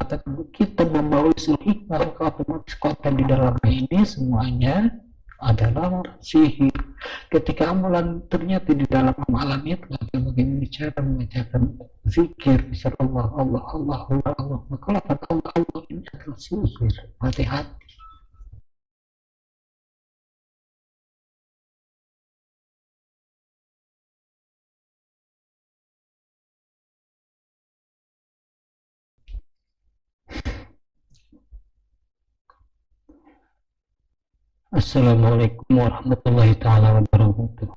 mengatakan kita membawa unsur hikmah, maka otomatis konten di dalamnya ini semuanya adalah sihir. Ketika amalan ternyata di dalam amalan itu ada bagaimana cara mengajarkan zikir, bicara Allah, Allah, Allah, Allah, Allah, maka lafaz Allah, Allah ini adalah sihir. Hati-hati. Assalamualaikum warahmatullahi taala wabarakatuh.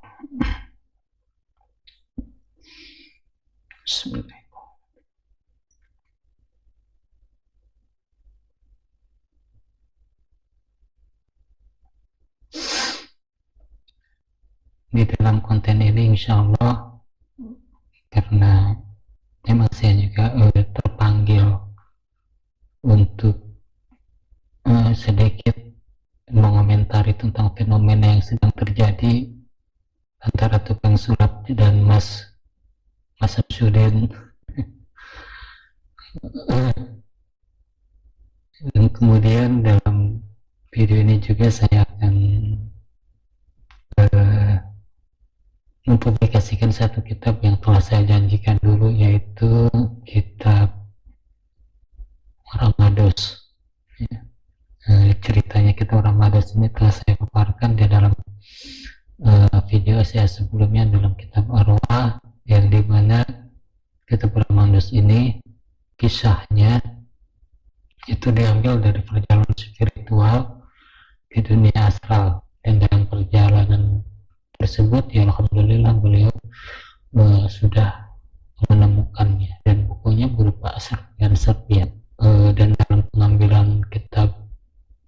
Bismillah. Di dalam konten ini insya Allah, karena memang saya juga terpanggil untuk sedikit mengomentari tentang fenomena yang sedang terjadi antara tukang sulap dan Mas Samsudin. Dan kemudian dalam video ini juga saya akan mempublikasikan satu kitab yang telah saya janjikan dulu, yaitu kitab Ramados. Ceritanya kitab Ramados ini telah saya paparkan di dalam video saya sebelumnya dalam kitab Arwah, yang dimana kitab Ramados ini kisahnya itu diambil dari perjalanan spiritual di dunia astral, dan dalam perjalanan tersebut ya alhamdulillah beliau sudah menemukannya, dan bukunya berupa serpian, dan dalam pengambilan kitab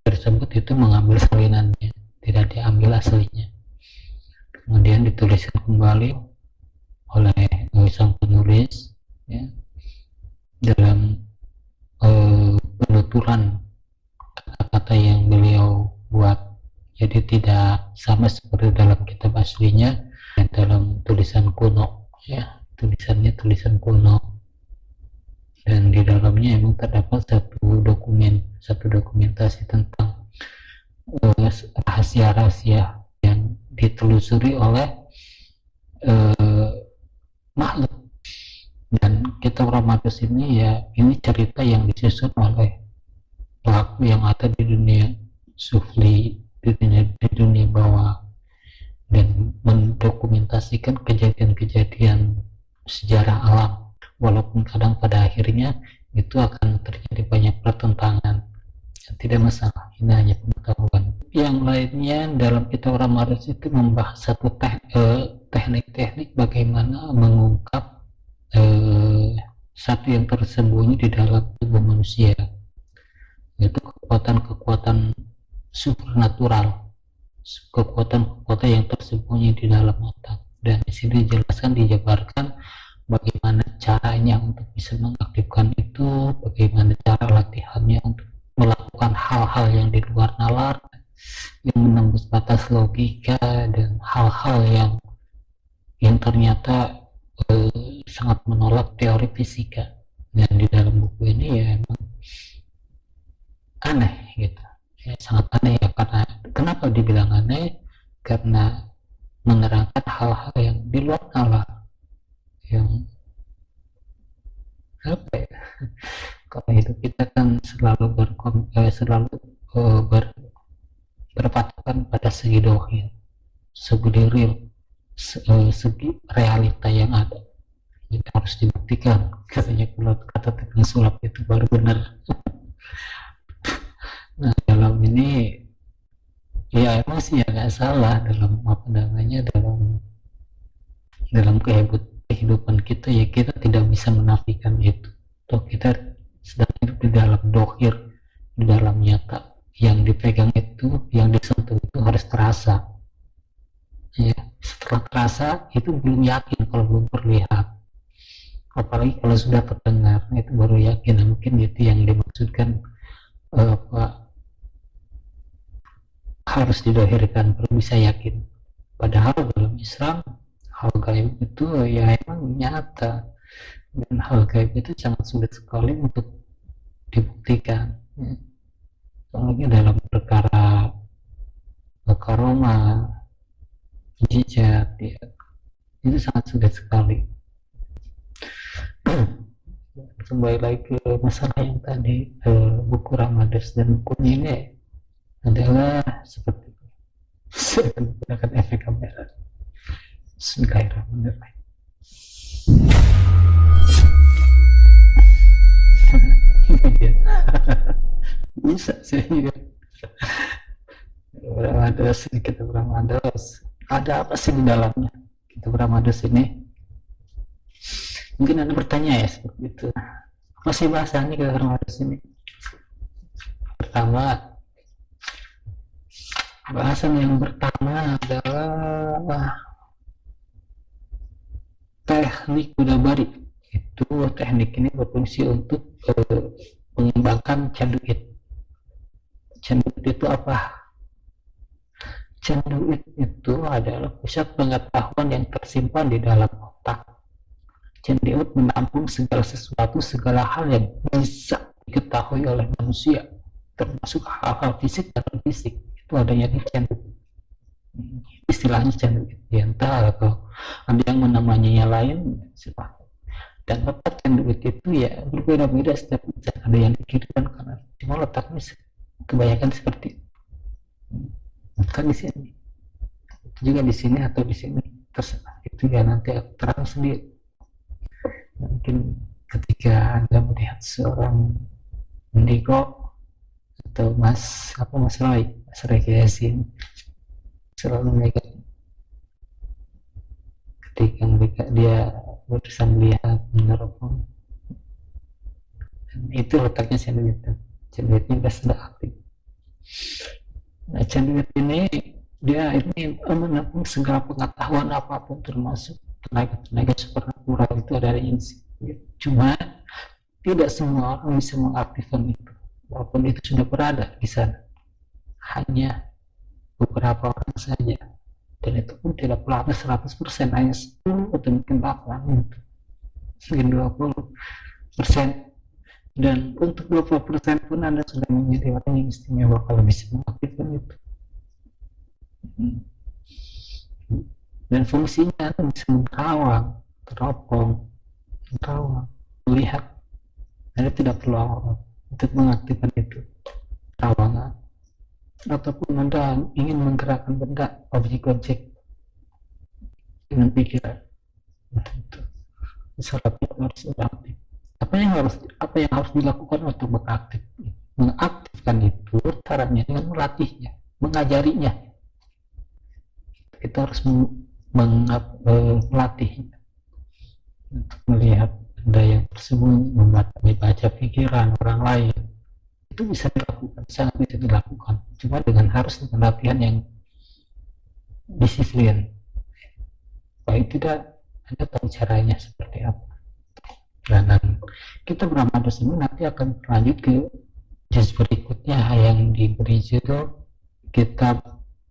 tersebut itu mengambil salinannya, tidak diambil aslinya, kemudian dituliskan kembali oleh sang penulis ya, dalam penuturan kata-kata yang beliau buat. Jadi tidak sama seperti dalam kitab aslinya, dalam tulisan kuno ya, tulisannya tulisan kuno, dan di dalamnya memang terdapat satu dokumentasi tentang rahasia-rahasia yang ditelusuri oleh makhluk. Dan kitab Ramados ini ya, ini cerita yang disusun oleh pelaku yang ada di dunia sufli, di dunia bawah, dan mendokumentasikan kejadian-kejadian sejarah alam, walaupun kadang pada akhirnya itu akan terjadi banyak pertentangan. Tidak masalah, ini hanya pengetahuan. Yang lainnya dalam kitab Ramados itu membahas satu teknik-teknik bagaimana mengungkap satu yang tersembunyi di dalam tubuh manusia, yaitu kekuatan-kekuatan supernatural, kekuatan-kekuatan yang tersembunyi di dalam otak. Dan di sini dijelaskan, dijabarkan bagaimana caranya untuk bisa mengaktifkan itu, bagaimana cara latihannya untuk melakukan hal-hal yang di luar nalar, yang menembus batas logika, dan hal-hal yang ternyata sangat menolak teori fisika. Dan di dalam buku ini ya emang aneh gitu ya, sangat aneh ya. Karena kenapa dibilang aneh? Karena menerangkan hal-hal yang di luar nalar, yang apa ya, kalau hidup kita kan selalu berpatokan pada segi dohir, segi real, segi realita yang ada. Jadi harus dibuktikan, katanya kalau kata tukang sulap itu baru benar. Nah dalam ini ya emang sih ya nggak salah, dalam apa namanya, dalam kehidupan kita ya, kita tidak bisa menafikan itu. Toh kita sedang hidup di dalam dohir, di dalam nyata, yang dipegang itu, yang disentuh itu harus terasa ya. Setelah terasa itu belum yakin kalau belum terlihat, apalagi kalau sudah terdengar, itu baru yakin. Nah, mungkin itu yang dimaksudkan harus didohirkan, baru bisa yakin. Padahal dalam Islam hal gaib itu ya emang nyata, dan hal gaib itu sangat sulit sekali untuk membuktikan. Apalagi dalam perkara karoma, jihad, ya, itu sangat sulit sekali. Kembali lagi ke masalah yang tadi, buku Ramades dan buku ini adalah seperti menggunakan efek kamera. Bismillahirrahmanirrahim. Bisa sih ya. Ramades, kita Ramades, ada apa sih di dalamnya kita Ramades ini? Mungkin Anda bertanya ya seperti itu. Apa sih bahasanya kita Ramades ini? Pertama, bahasan yang pertama adalah teknik Budabari. Itu teknik ini berfungsi untuk mengembangkan canduit. Canduit itu apa? Canduit itu adalah pusat pengetahuan yang tersimpan di dalam otak. Canduit menampung segala sesuatu, segala hal yang bisa diketahui oleh manusia, termasuk hal-hal fisik dan non-fisik. Itu adanya di canduit. Istilahnya canduit. Ya, entah atau ada yang menamainya lain, siapa. Dan letak canduit itu ya berbeda-beda setiap zat. Ada yang di kiri dan kanan. Cuma letaknya kebanyakan seperti itu. Kan di sini. Itu juga di sini atau di sini. Terserah. Itu ya nanti terang sendiri. Mungkin ketika Anda melihat seorang mendigo atau Mas Roy Yasin selalu memegang, ketika mereka dia berusaha melihat meneropong, itu letaknya canduitnya sudah aktif. Nah, canduit ini dia ini menampung segala pengetahuan apapun, termasuk tenaga supernatural itu ada di sini. Cuma tidak semua orang bisa mengaktifkan itu, walaupun itu sudah berada di sana. Hanya beberapa orang saja, dan itu pun tidak pernah 100%, hanya 10 atau mungkin 8, mungkin 20%. Dan untuk 20% pun Anda sudah menjadi orang yang istimewa kalau bisa mengaktifkan itu. Dan fungsinya Anda bisa menerawang, melihat. Anda tidak perlu orang untuk mengaktifkan itu, terawangan. Ataupun Anda ingin menggerakkan benda, objek-objek dengan pikiran, itu harus aktif. Apa yang harus dilakukan untuk mengaktifkan itu? Caranya dengan melatihnya, mengajarinya. Kita harus melatihnya untuk melihat benda yang tersembunyi, membaca pikiran orang lain. Itu bisa dilakukan, sangat bisa dilakukan, cuma harus dengan latihan yang disiplin. Baik tidak, Anda tahu caranya seperti apa. Dan kita Ramades ini nanti akan lanjut ke juz berikutnya yang diberi judul Kitab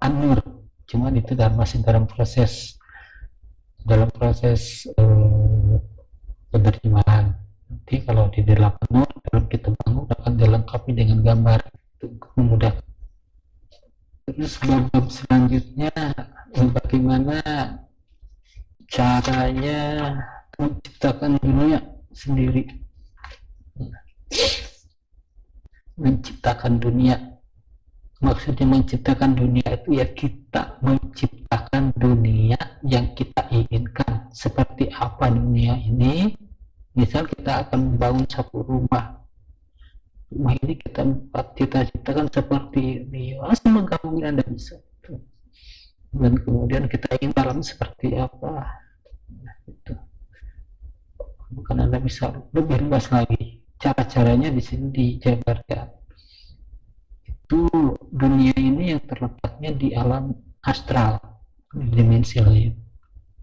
An-Nur. Cuma itu masih dalam proses penerjemahan. Nanti kalau di dalam An-Nur, dalam Kitab An-Nur akan dilengkapi dengan gambar untuk memudahkan. Terus bab selanjutnya, bagaimana caranya menciptakan dunia sendiri. Menciptakan dunia, maksudnya menciptakan dunia itu ya kita menciptakan dunia yang kita inginkan. Seperti apa dunia ini? Misal kita akan membangun satu rumah ini kita ciptakan seperti ini, semua gampang Anda bisa. Dan kemudian kita ingin dalam seperti apa, itu bukan Anda bisa lebih luas lagi. Cara-caranya di sini dijabarkan. Itu dunia ini yang terletaknya di alam astral, dimensi lain.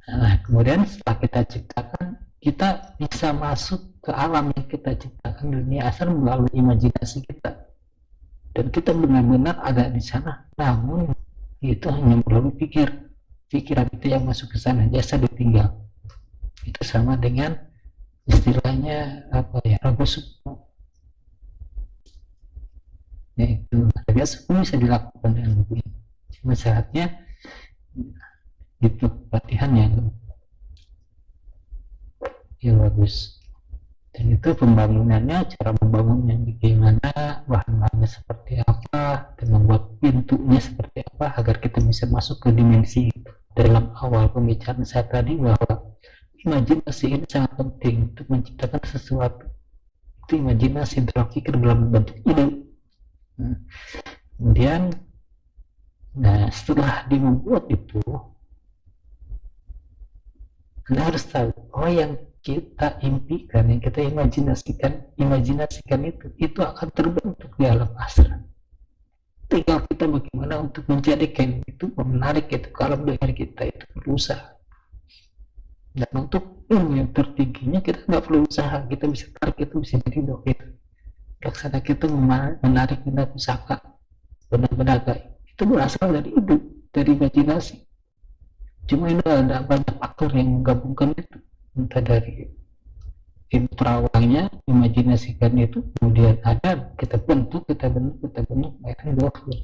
Nah, kemudian setelah kita ciptakan, kita bisa masuk ke alam yang kita ciptakan, dunia asal, melalui imajinasi kita. Dan kita benar-benar ada di sana. Namun itu hanya melalui pikiran itu yang masuk ke sana, jasa ditinggal. Itu sama dengan istilahnya apa ya, Raga Sukmo. biasa pun bisa dilakukan dengan begini. Cuma syaratnya itu latihan yang bagus. Dan itu pembangunannya, cara membangunnya bagaimana, bahan-bahannya seperti apa, dan membuat pintunya seperti apa agar kita bisa masuk ke dimensi itu. Dalam awal pembicaraan saya tadi bahwa imajinasi ini sangat penting untuk menciptakan sesuatu. Itu imajinasi, berpikir dalam bentuk ide. Kemudian setelah dia membuat itu, Anda harus tahu, yang kita impikan, yang kita imajinasikan itu akan terbentuk di alam asra. Tinggal kita bagaimana untuk menjadikan itu, menarik itu ke alam diri kita, itu berusaha. Dan untuk yang tertingginya kita nggak perlu usaha, kita bisa tarik itu, bisa jadi dohir. Laksana kita menarik benda pusaka, benda-benda gaib, itu berasal dari ide, dari imajinasi. Cuma ini ada banyak faktor yang menggabungkan itu, entah dari terawangnya, imajinasikan itu, kemudian ada kita bentuk, akhirnya dohir.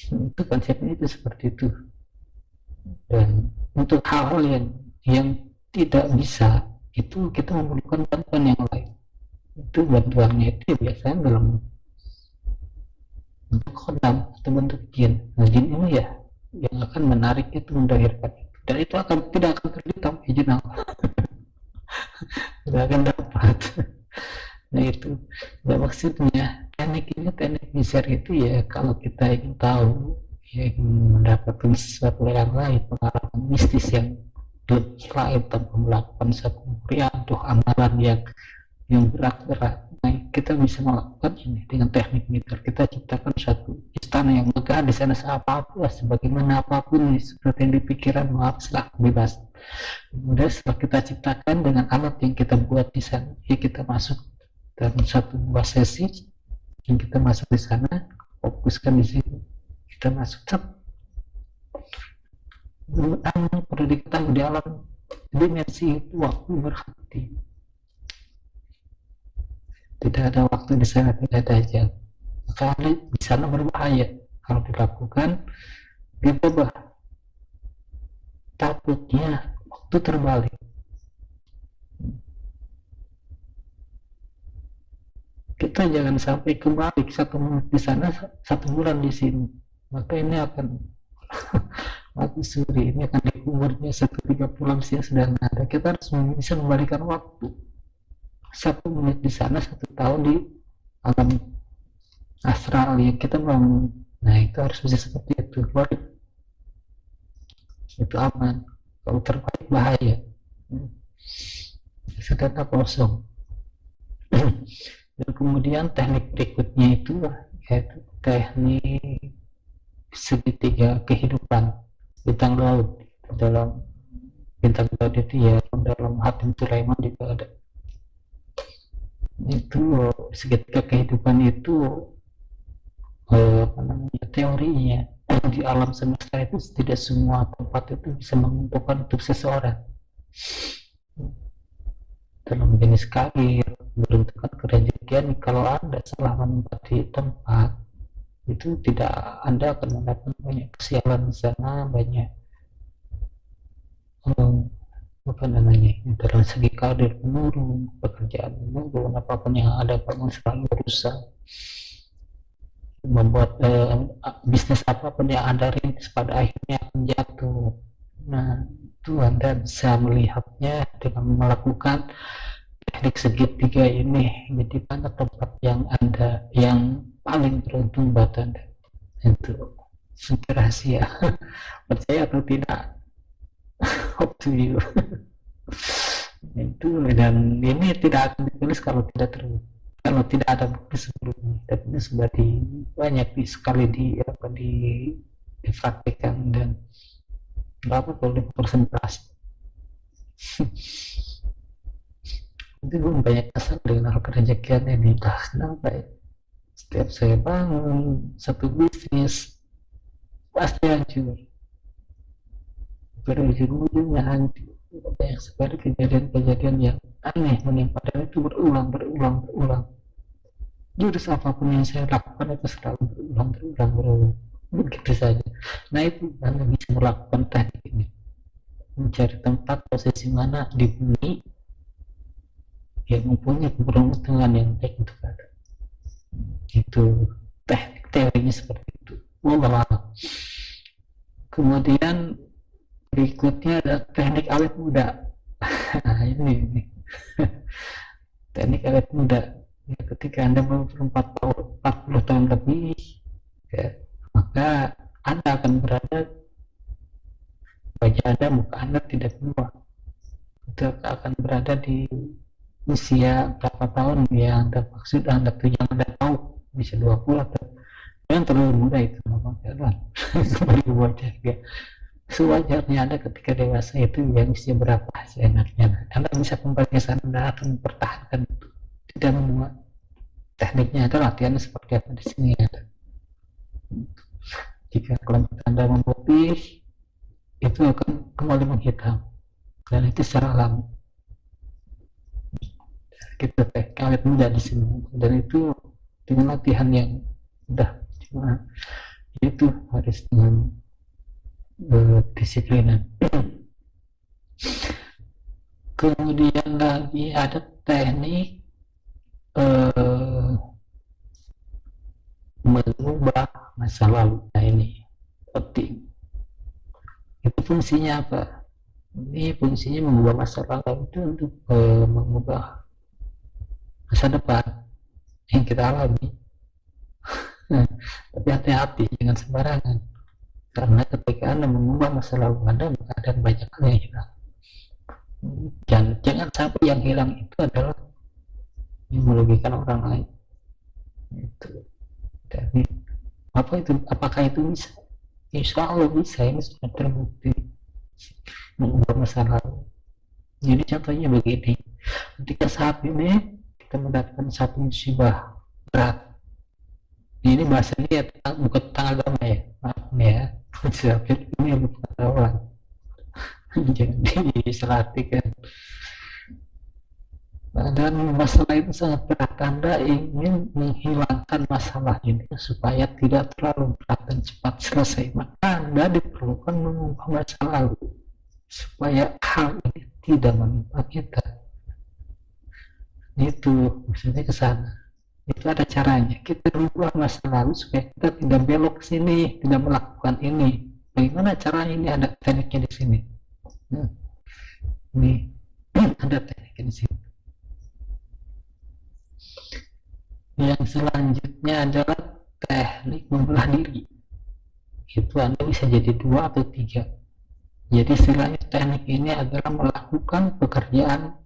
Itu konsepnya itu seperti itu. Dan untuk hal-hal yang tidak bisa, itu kita memerlukan bantuan yang lain. Itu bantuannya itu biasanya dalam bentuk kodam atau bentuk jin. Nah, jin ini yang akan menarik itu, mendahirkan itu, dan itu tidak akan terbit tanpa izin Allah. Tidak akan dapat. Nah itu maksudnya teknik bisa itu kalau kita ingin tahu, ingin mendapatkan sesuatu yang lain, pengalaman mistis yang lebih lain tanpa melakukan satu amalan yang berat-berat. Nah, kita bisa melakukan ini dengan teknik meter. Kita ciptakan satu istana yang megah di sana, sebagaimana apapun seperti yang dipikiran, silahkan bebas. Kemudian setelah kita ciptakan dengan alat yang kita buat di sana, kita masuk dalam satu buah sesi, yang kita masuk di sana, fokuskan di sini, kita masuk perlu diketahui di alam dimensi itu waktu berhenti. Tidak ada waktu di sana, tidak ada jam. Maka di sana berbahaya kalau dilakukan diubah. Takutnya waktu terbalik. Kita jangan sampai kebalik, 1 menit di sana, 1 bulan di sini. Maka ini akan waktu suri, ini akan dikuburnya 1-3 bulan sedang ada. Kita harus bisa membalikan waktu. 1 menit di sana, 1 tahun di alam astral yang kita bangun. Nah itu harus bisa seperti itu. Itu aman. Kalau terbalik bahaya. Sedangkan kosong. Dan kemudian teknik berikutnya itu yaitu teknik segitiga kehidupan bintang laut. Dalam bintang laut itu dalam Hatim Sulaiman juga ada. Itu segitiga kehidupan itu teorinya di alam semesta itu tidak semua tempat itu bisa mengumpulkan untuk seseorang. Dalam jenis karir, beruntukan kerajaan, kalau Anda salah menempati tempat itu, Anda akan mendapat banyak kesialan di sana, banyak dalam segi karir menurun, pekerjaan menurun, apapun yang ada kamu selalu berusaha membuat bisnis apapun yang Anda rintis pada akhirnya akan jatuh. Nah itu Anda bisa melihatnya dengan melakukan teknik segitiga ini. Jadi mana tempat yang paling beruntung buat Anda, itu rahasia. Percaya atau tidak, up to you. Itu, dan ini tidak akan ditulis kalau tidak ada bukti sebelumnya. Dan ini sudah banyak sekali dipraktikkan dan berapa boleh presentasi. Itu banyak kesal dengan hal kerejekian ini. Kenapa ya? Setiap saya bangun satu bisnis pasti hancur, berujung-ujungnya hancur. Banyak sekali kejadian-kejadian yang aneh menimpa, dan itu berulang. jurus apapun yang saya lakukan itu selalu berulang begitu saja. Nah itu Anda bisa melakukan teknik ini, mencari tempat posisi mana di bumi yang mempunyai keberuntungan yang baik untuk Anda. Itu teknik teorinya seperti itu. Wallah. Kemudian berikutnya ada teknik awet muda. Nah, ini teknik awet muda. Ya, ketika Anda berumur 40 tahun lebih, ya, maka Anda akan berada, wajah Anda, muka Anda tidak berubah. Itu akan berada di usia berapa tahun yang Anda maksud, Anda tuh yang Anda tahu, bisa 20 atau yang terlalu muda itu memang jalan sebagai wajah ya. Sewajarnya Anda ketika dewasa itu yang usia berapa seenaknya. Anda bisa kembali ke sana dan akan mempertahankan itu. Tidak membuat tekniknya atau latihannya seperti apa di sini ada. Jika kelompok Anda memutih, itu akan kembali menghitam, dan itu secara alami. Kita awet muda di sini, dan itu dengan latihan yang mudah. Cuma itu harus dengan disiplinan. Kemudian lagi ada teknik mengubah masa lalu. Nah ini penting. Itu fungsinya apa? Ini fungsinya mengubah masa lalu itu untuk mengubah masa depan yang kita alami. Tapi hati-hati, jangan sembarangan, karena ketika Anda mengubah masa lalu Anda, maka ada banyak hal yang hilang. Dan jangan sampai yang hilang itu adalah yang merugikan orang lain. Itu. Dan apa itu? Apakah itu bisa? Insya Allah bisa. Ini sudah terbukti mengubah masa lalu. Jadi contohnya begini, ketika saat ini kita mendapatkan satu musibah berat. Ini bahasanya ya, bukan tentang agama ya, maaf ya, ini yang pengetahuan. Jadi diselatikan. Dan masalah itu sangat berat. Anda ingin menghilangkan masalah ini supaya tidak terlalu berat dan cepat selesai, maka Anda diperlukan mengubah masa lalu supaya hal ini tidak menimpa kita. Itu maksudnya ke sana. Itu ada caranya. Kita rubah masa lalu supaya kita tidak belok ke sini, tidak melakukan ini. Bagaimana caranya? Ini ada tekniknya di sini. Ini ada tekniknya di sini. Yang selanjutnya adalah teknik membelah diri. Itu Anda bisa jadi 2 atau 3. Jadi istilahnya teknik ini adalah melakukan pekerjaan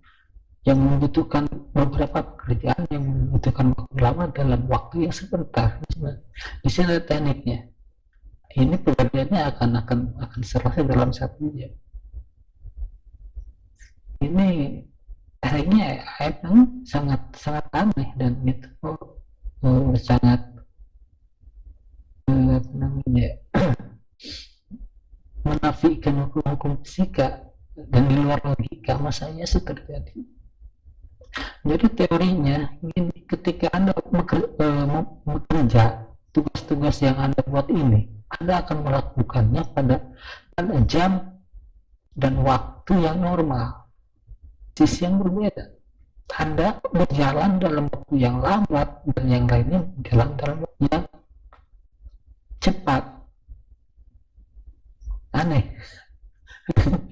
yang membutuhkan beberapa pekerjaan yang membutuhkan waktu lama dalam waktu yang sebentar. Di sini ada tekniknya. Ini pekerjaannya akan selesai dalam 1 jam. Ini tekniknya sangat aneh, dan itu sangat menafikan hukum fisika dan di luar logika. Masanya sih terjadi. Jadi teorinya, ketika Anda bekerja, tugas-tugas yang Anda buat ini, Anda akan melakukannya pada jam dan waktu yang normal, sisi yang berbeda. Anda berjalan dalam waktu yang lambat, dan yang lainnya berjalan dalam waktu yang cepat. Aneh.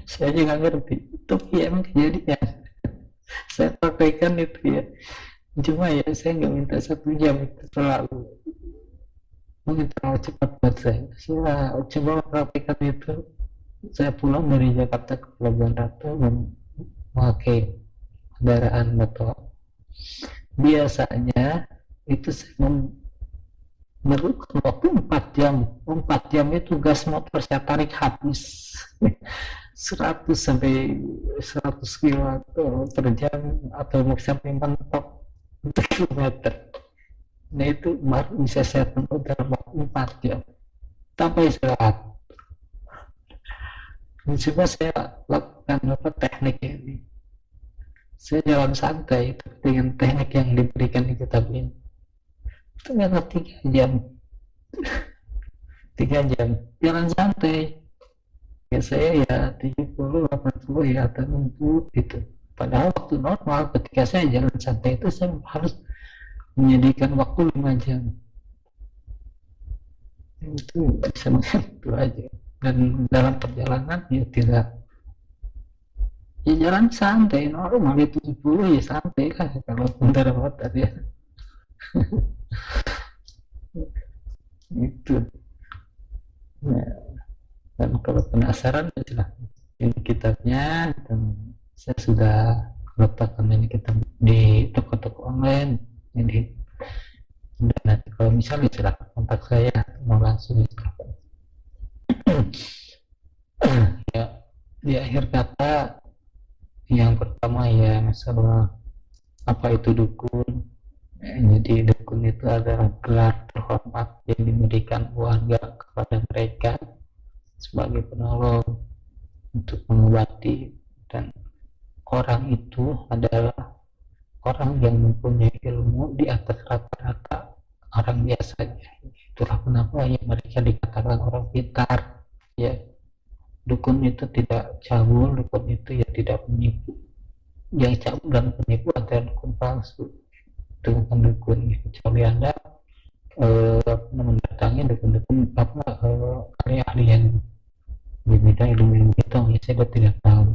Saya juga ngerti, tapi emang kejadian. Saya praktekkan itu ya, cuma ya saya nggak minta 1 jam, itu mungkin terlalu cepat buat saya. Saya coba praktekkan itu. Saya pulang dari Jakarta ke Pelabuhan Ratu memakai kendaraan motor. Biasanya itu saya memerlukan waktu 4 jam. 4 jam itu gas motor saya tarik habis 100 sampai 100 km per jam, atau sampai mentok kilometer. Nah itu baru bisa saya tempuh dalam waktu 4 jam tanpa istirahat. Coba saya lakukan teknik ini. Saya jalan santai dengan teknik yang diberikan di kitab ini. ternyata 3 jam 3 jam jalan santai. Ya saya ya 70 80 ya atau 60 gitu. Padahal waktu normal ketika saya jalan santai itu saya harus menyediakan waktu 5 jam. Itu bisa itu aja. Dan dalam perjalanan ya tidak, ya jalan santai normal itu 70 ya santai kan kalau pengendara motor ya. Itu. Nah, dan kalau penasaran ya silahkan ini kitabnya, dan saya sudah letakkan ini kitab di toko-toko online. Jadi dan nanti kalau misalnya silahkan kontak saya mau langsung silahkan. Ya, di akhir kata yang pertama ya masalah apa itu dukun. Jadi dukun itu adalah gelar terhormat yang diberikan warga kepada mereka sebagai penolong untuk mengobati, dan orang itu adalah orang yang mempunyai ilmu di atas rata-rata orang biasanya. Itulah kenapa ya mereka dikatakan orang pintar. Ya, dukun itu tidak cabul, dukun itu ya tidak menipu. Yang cabul dan penipu adalah dukun palsu. Itu bukan dukun. Kecuali Anda mendatangi dukun-dukun ahli-ahli yang di bidang ilmu hitam, ya saya tidak tahu.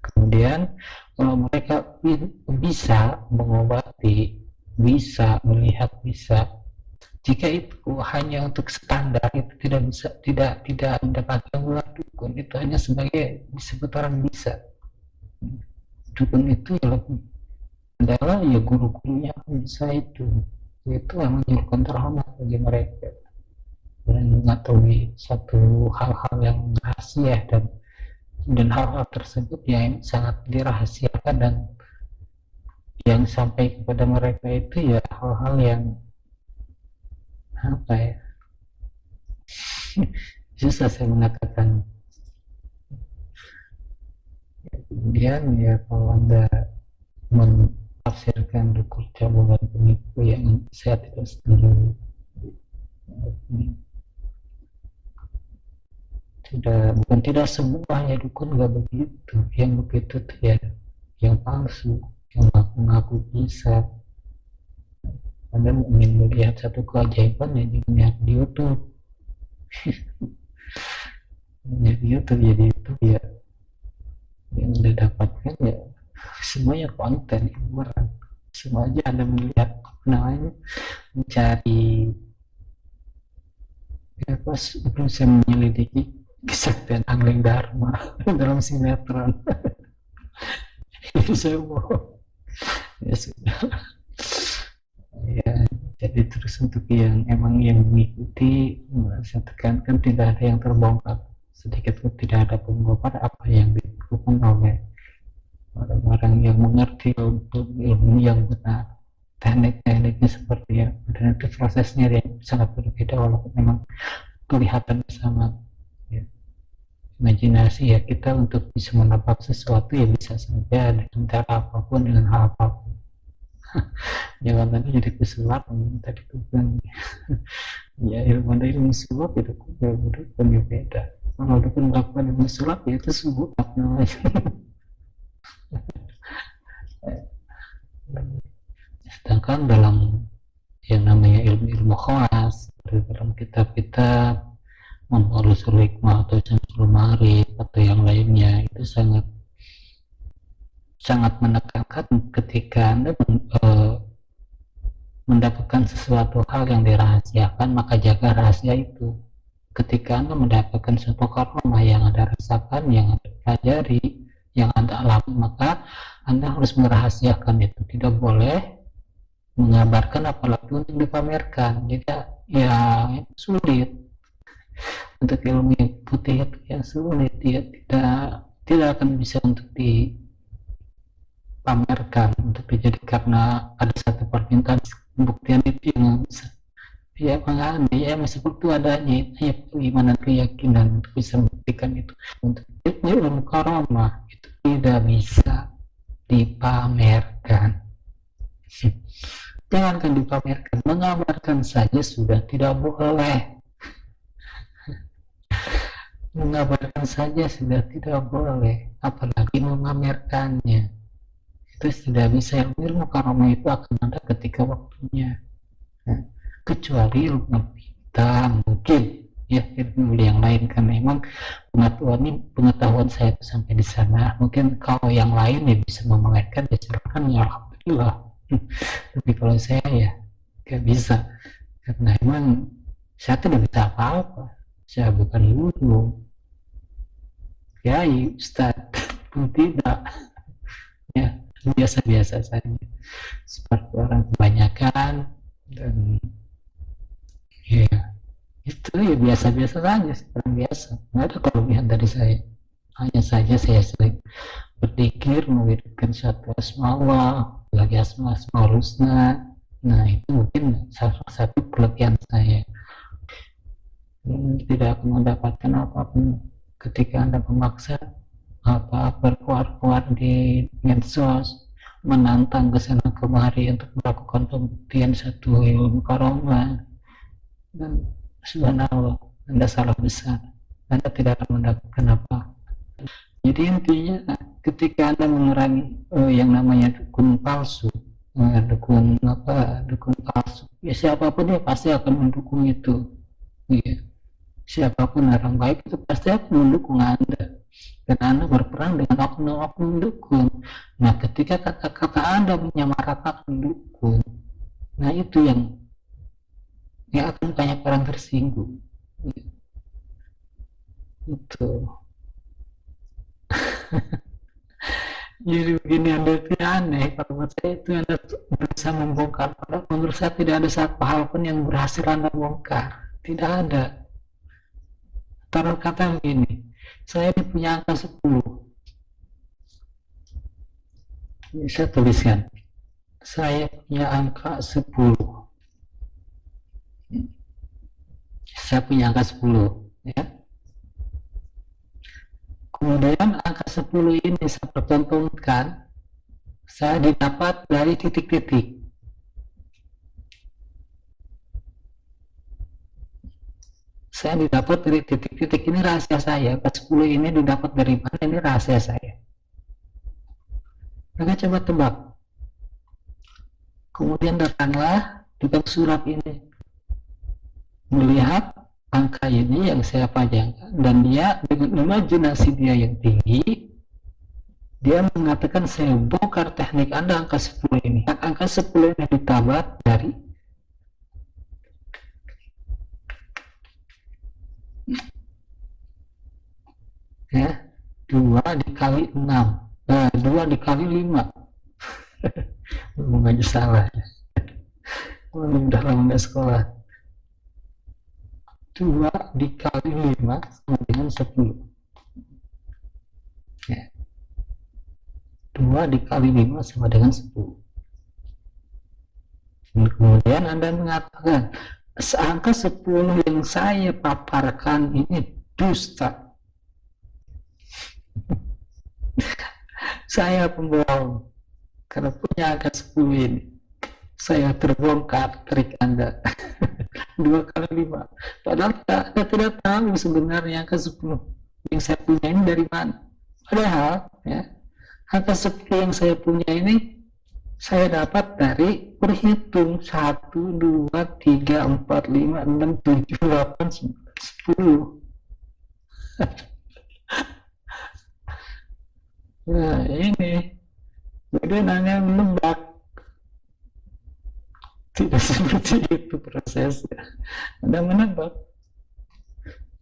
Kemudian kalau mereka bisa mengobati, bisa melihat, bisa, jika itu hanya untuk standar, itu tidak bisa, tidak mendapatkan gelar dukun. Itu hanya sebagai disebut orang bisa. Dukun itu adalah ya guru-gurunya bisa itu memang dukun terhormat bagi mereka, dan mengetahui satu hal-hal yang rahasia, dan hal-hal tersebut yang sangat dirahasiakan, dan yang sampai kepada mereka itu ya hal-hal yang apa ya, susah saya mengatakan. Kemudian ya kalau Anda menafsirkan dukun cabul dan penipu yang saya tidak setuju. Bukan tidak semuanya dukun nggak begitu. Yang begitu tuh ya yang palsu, yang mengaku bisa. Anda ingin melihat satu keajaiban ya jangan lihat di YouTube. Jadi YouTube ya yang Anda dapatkan ya semuanya konten hiburan. Semua aja Anda melihat namanya mencari ya pas saya menyelidiki kesaktian Angling Dharma dalam sinetron. Itu saya mau ya sudah ya. Jadi terus untuk yang emang yang mengikuti, saya tekankan tidak ada yang terbongkar sedikit pun, tidak ada pembongkar apa yang dilakukan oleh orang-orang yang mengerti untuk ilmu yang benar, teknik-tekniknya seperti ya, dan itu prosesnya yang sangat berbeda walaupun memang kelihatan sama ya. Imajinasi ya, kita untuk bisa menebak sesuatu ya bisa saja dengan cara apapun, dengan hal apapun. Jangan tadi jadi pesulap tadi itu kan ya, ilmu sulap itu dukun yang beda. Kalau dukun melakukan ilmu sulap ya itu sulap namanya. Sedangkan dalam yang namanya ilmu khawas, dalam kitab-kitab Manusul Hikmah atau Syamsul Ma'arif atau yang lainnya, itu sangat menekankan ketika Anda mendapatkan sesuatu hal yang dirahasiakan, maka jaga rahasia itu. Ketika Anda mendapatkan suatu karomah yang Anda rasakan, yang Anda pelajari, yang Anda alami, maka Anda harus merahasiakan itu. Tidak boleh mengabarkan apalagi untuk dipamerkan. Jadi ya sulit untuk ilmu yang putih itu, yang sulit, ya tidak akan bisa untuk dipamerkan, untuk dijadi, karena ada satu permintaan pembuktian itu yang bisa ya mengalami ya seperti adanya ya bagaimana keyakinan untuk bisa membuktikan itu. Untuk ilmu karamah itu tidak bisa dipamerkan. Jangankan dipamerkan, mengabarkan saja sudah tidak boleh. Mengabarkan saja sudah tidak boleh, apalagi memamerkannya. Itu tidak bisa. Ilmu karomah itu akan ada ketika waktunya. Nah, kecuali ilmu kita mungkin ya ilmu yang lain, kan memang pengetahuan saya itu sampai di sana. Mungkin kalau yang lain ya bisa memamerkan, ya silakan, ya alhamdulillah. Tapi kalau saya ya nggak bisa, karena emang saya tidak bisa apa-apa. Saya bukan guru, kiai, ustadz pun tidak, ya biasa-biasa saja seperti orang kebanyakan. Dan ya itu ya biasa-biasa saja, seperti biasa, nggak ada kelebihan dari saya. Hanya saja saya sering berpikir mengirimkan satu asma Allah, lagi asma husna. Nah itu mungkin salah satu kelebihan saya. Tidak akan mendapatkan apapun ketika Anda memaksa berkuar-kuar di medsos, menantang ke sana kemari untuk melakukan pembuktian satu ilmu karomah. Dan subhanallah, Anda salah besar. Anda tidak akan mendapatkan apa. Jadi intinya ketika Anda mengurangi yang namanya dukun palsu, dukun palsu, ya siapapun ya pasti akan mendukung itu. Ya, siapapun orang baik itu pasti akan mendukung Anda, dan Anda berperang dengan oknum-oknum dukun. Nah ketika kata-kata Anda menyamaratakan dukun, nah itu yang akan banyak orang tersinggung. Itu jadi begini, Anda itu aneh. Kalau menurut saya itu Anda berusaha membongkar, padahal menurut saya tidak ada satu hal pun yang berhasil Anda bongkar. Tidak ada. Taruh kata begini, saya ini punya angka 10. Ini saya tuliskan, saya punya angka 10. Saya punya angka 10, ya. Kemudian angka 10 ini saya pertontonkan, saya didapat dari titik-titik. Saya didapat dari titik-titik. Ini rahasia saya. Angka 10 ini didapat dari mana? Ini rahasia saya. Maka coba tebak. Kemudian datanglah tukang sulap ini, melihat angka ini yang saya pajangkan, dan dia dengan imajinasi dia yang tinggi, dia mengatakan, saya bongkar teknik Anda angka 10 ini. Angka 10 ini ditabat dari ya 2 dikali 6, 2 dikali 5. Ngomong aja salah ya. Udah lama nggak sekolah. 2 dikali 5 sama dengan 10. Ya. 2 dikali 5 sama dengan 10. Kemudian Anda mengatakan, angka 10 yang saya paparkan ini dusta. Saya pembohong. Karena punya angka 10 ini, saya terbongkar trik Anda. 2 kali 5. Padahal Anda tidak tahu sebenarnya angka 10 yang saya punya ini dari mana. Padahal ya, angka 10 yang saya punya ini saya dapat dari berhitung 1, 2, 3, 4, 5, 6, 7, 8, 10. Nah ini, jadi nanya menebak. Tidak seperti itu prosesnya. Anda menebak.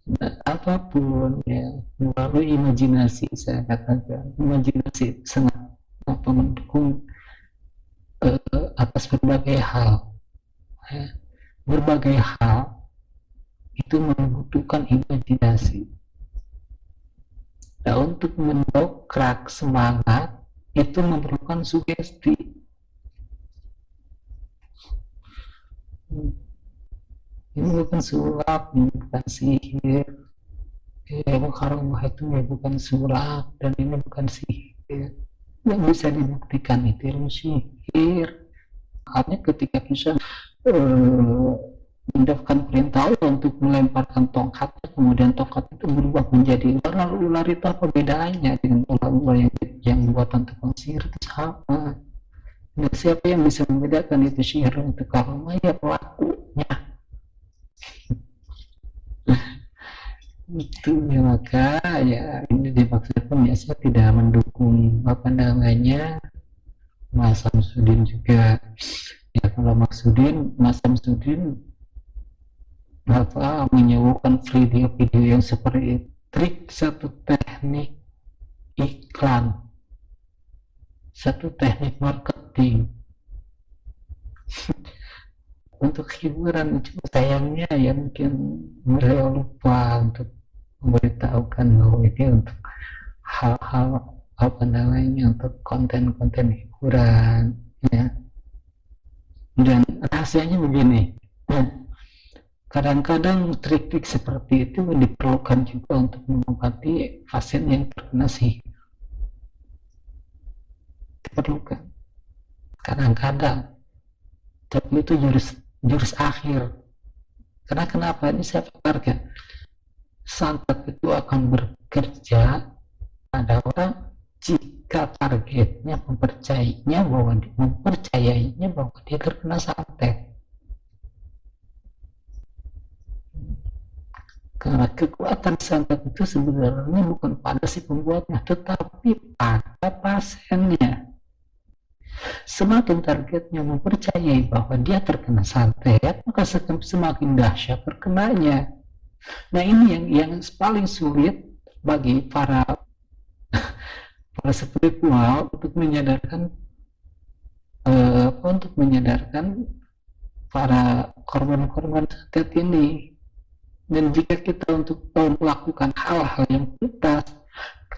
Nah, apapun ya, melalui imajinasi, saya katakan imajinasi sangat mendukung atas berbagai hal ya. Berbagai hal itu membutuhkan imajinasi. Nah, untuk mendongkrak semangat itu memerlukan sugesti. Ini bukan sulap, ini bukan sihir. Ilmu karomah itu bukan sulap, dan ini bukan sihir. Yang bisa dibuktikan itu ilmu sihir. Artinya ketika kita mendapatkan perintah Allah untuk melemparkan tongkatnya, kemudian tongkat itu berubah menjadi ular, lalu ular itu apa bedanya dengan ular-ular yang buatan tukang sihir? Itu sama. Nah, siapa yang bisa membedakan itu sihir untuk karma? Ya pelakunya. Itu ya, maka ya ini dimaksudkan ya, saya tidak mendukung apa namanya Mas Samsudin juga. Ya kalau Mas Samsudin apa menyuguhkan video-video yang seperti trik, satu teknik iklan, satu teknik marketing untuk hiburan. Cuma sayangnya ya mungkin beliau lupa untuk memberitahukan bahwa ini untuk hal-hal apa namanya, untuk konten-konten hiburan ya. Dan rahasianya begini, kadang-kadang trik-trik seperti itu diperlukan juga untuk mengobati pasien yang terkena sihir. Diperlukan kadang-kadang, tapi itu jurus akhir. Karena kenapa? Ini saya paparkan, santet itu akan bekerja pada orang jika targetnya mempercayainya bahwa dia terkena santet. Karena kekuatan santet itu sebenarnya bukan pada si pembuatnya, tetapi pada pasiennya. Semakin targetnya mempercayai bahwa dia terkena santet, maka semakin dahsyat terkenanya. Nah, ini yang paling sulit bagi para spiritual untuk menyadarkan para korban-korban santet ini. Dan jika kita untuk melakukan hal-hal yang pintas,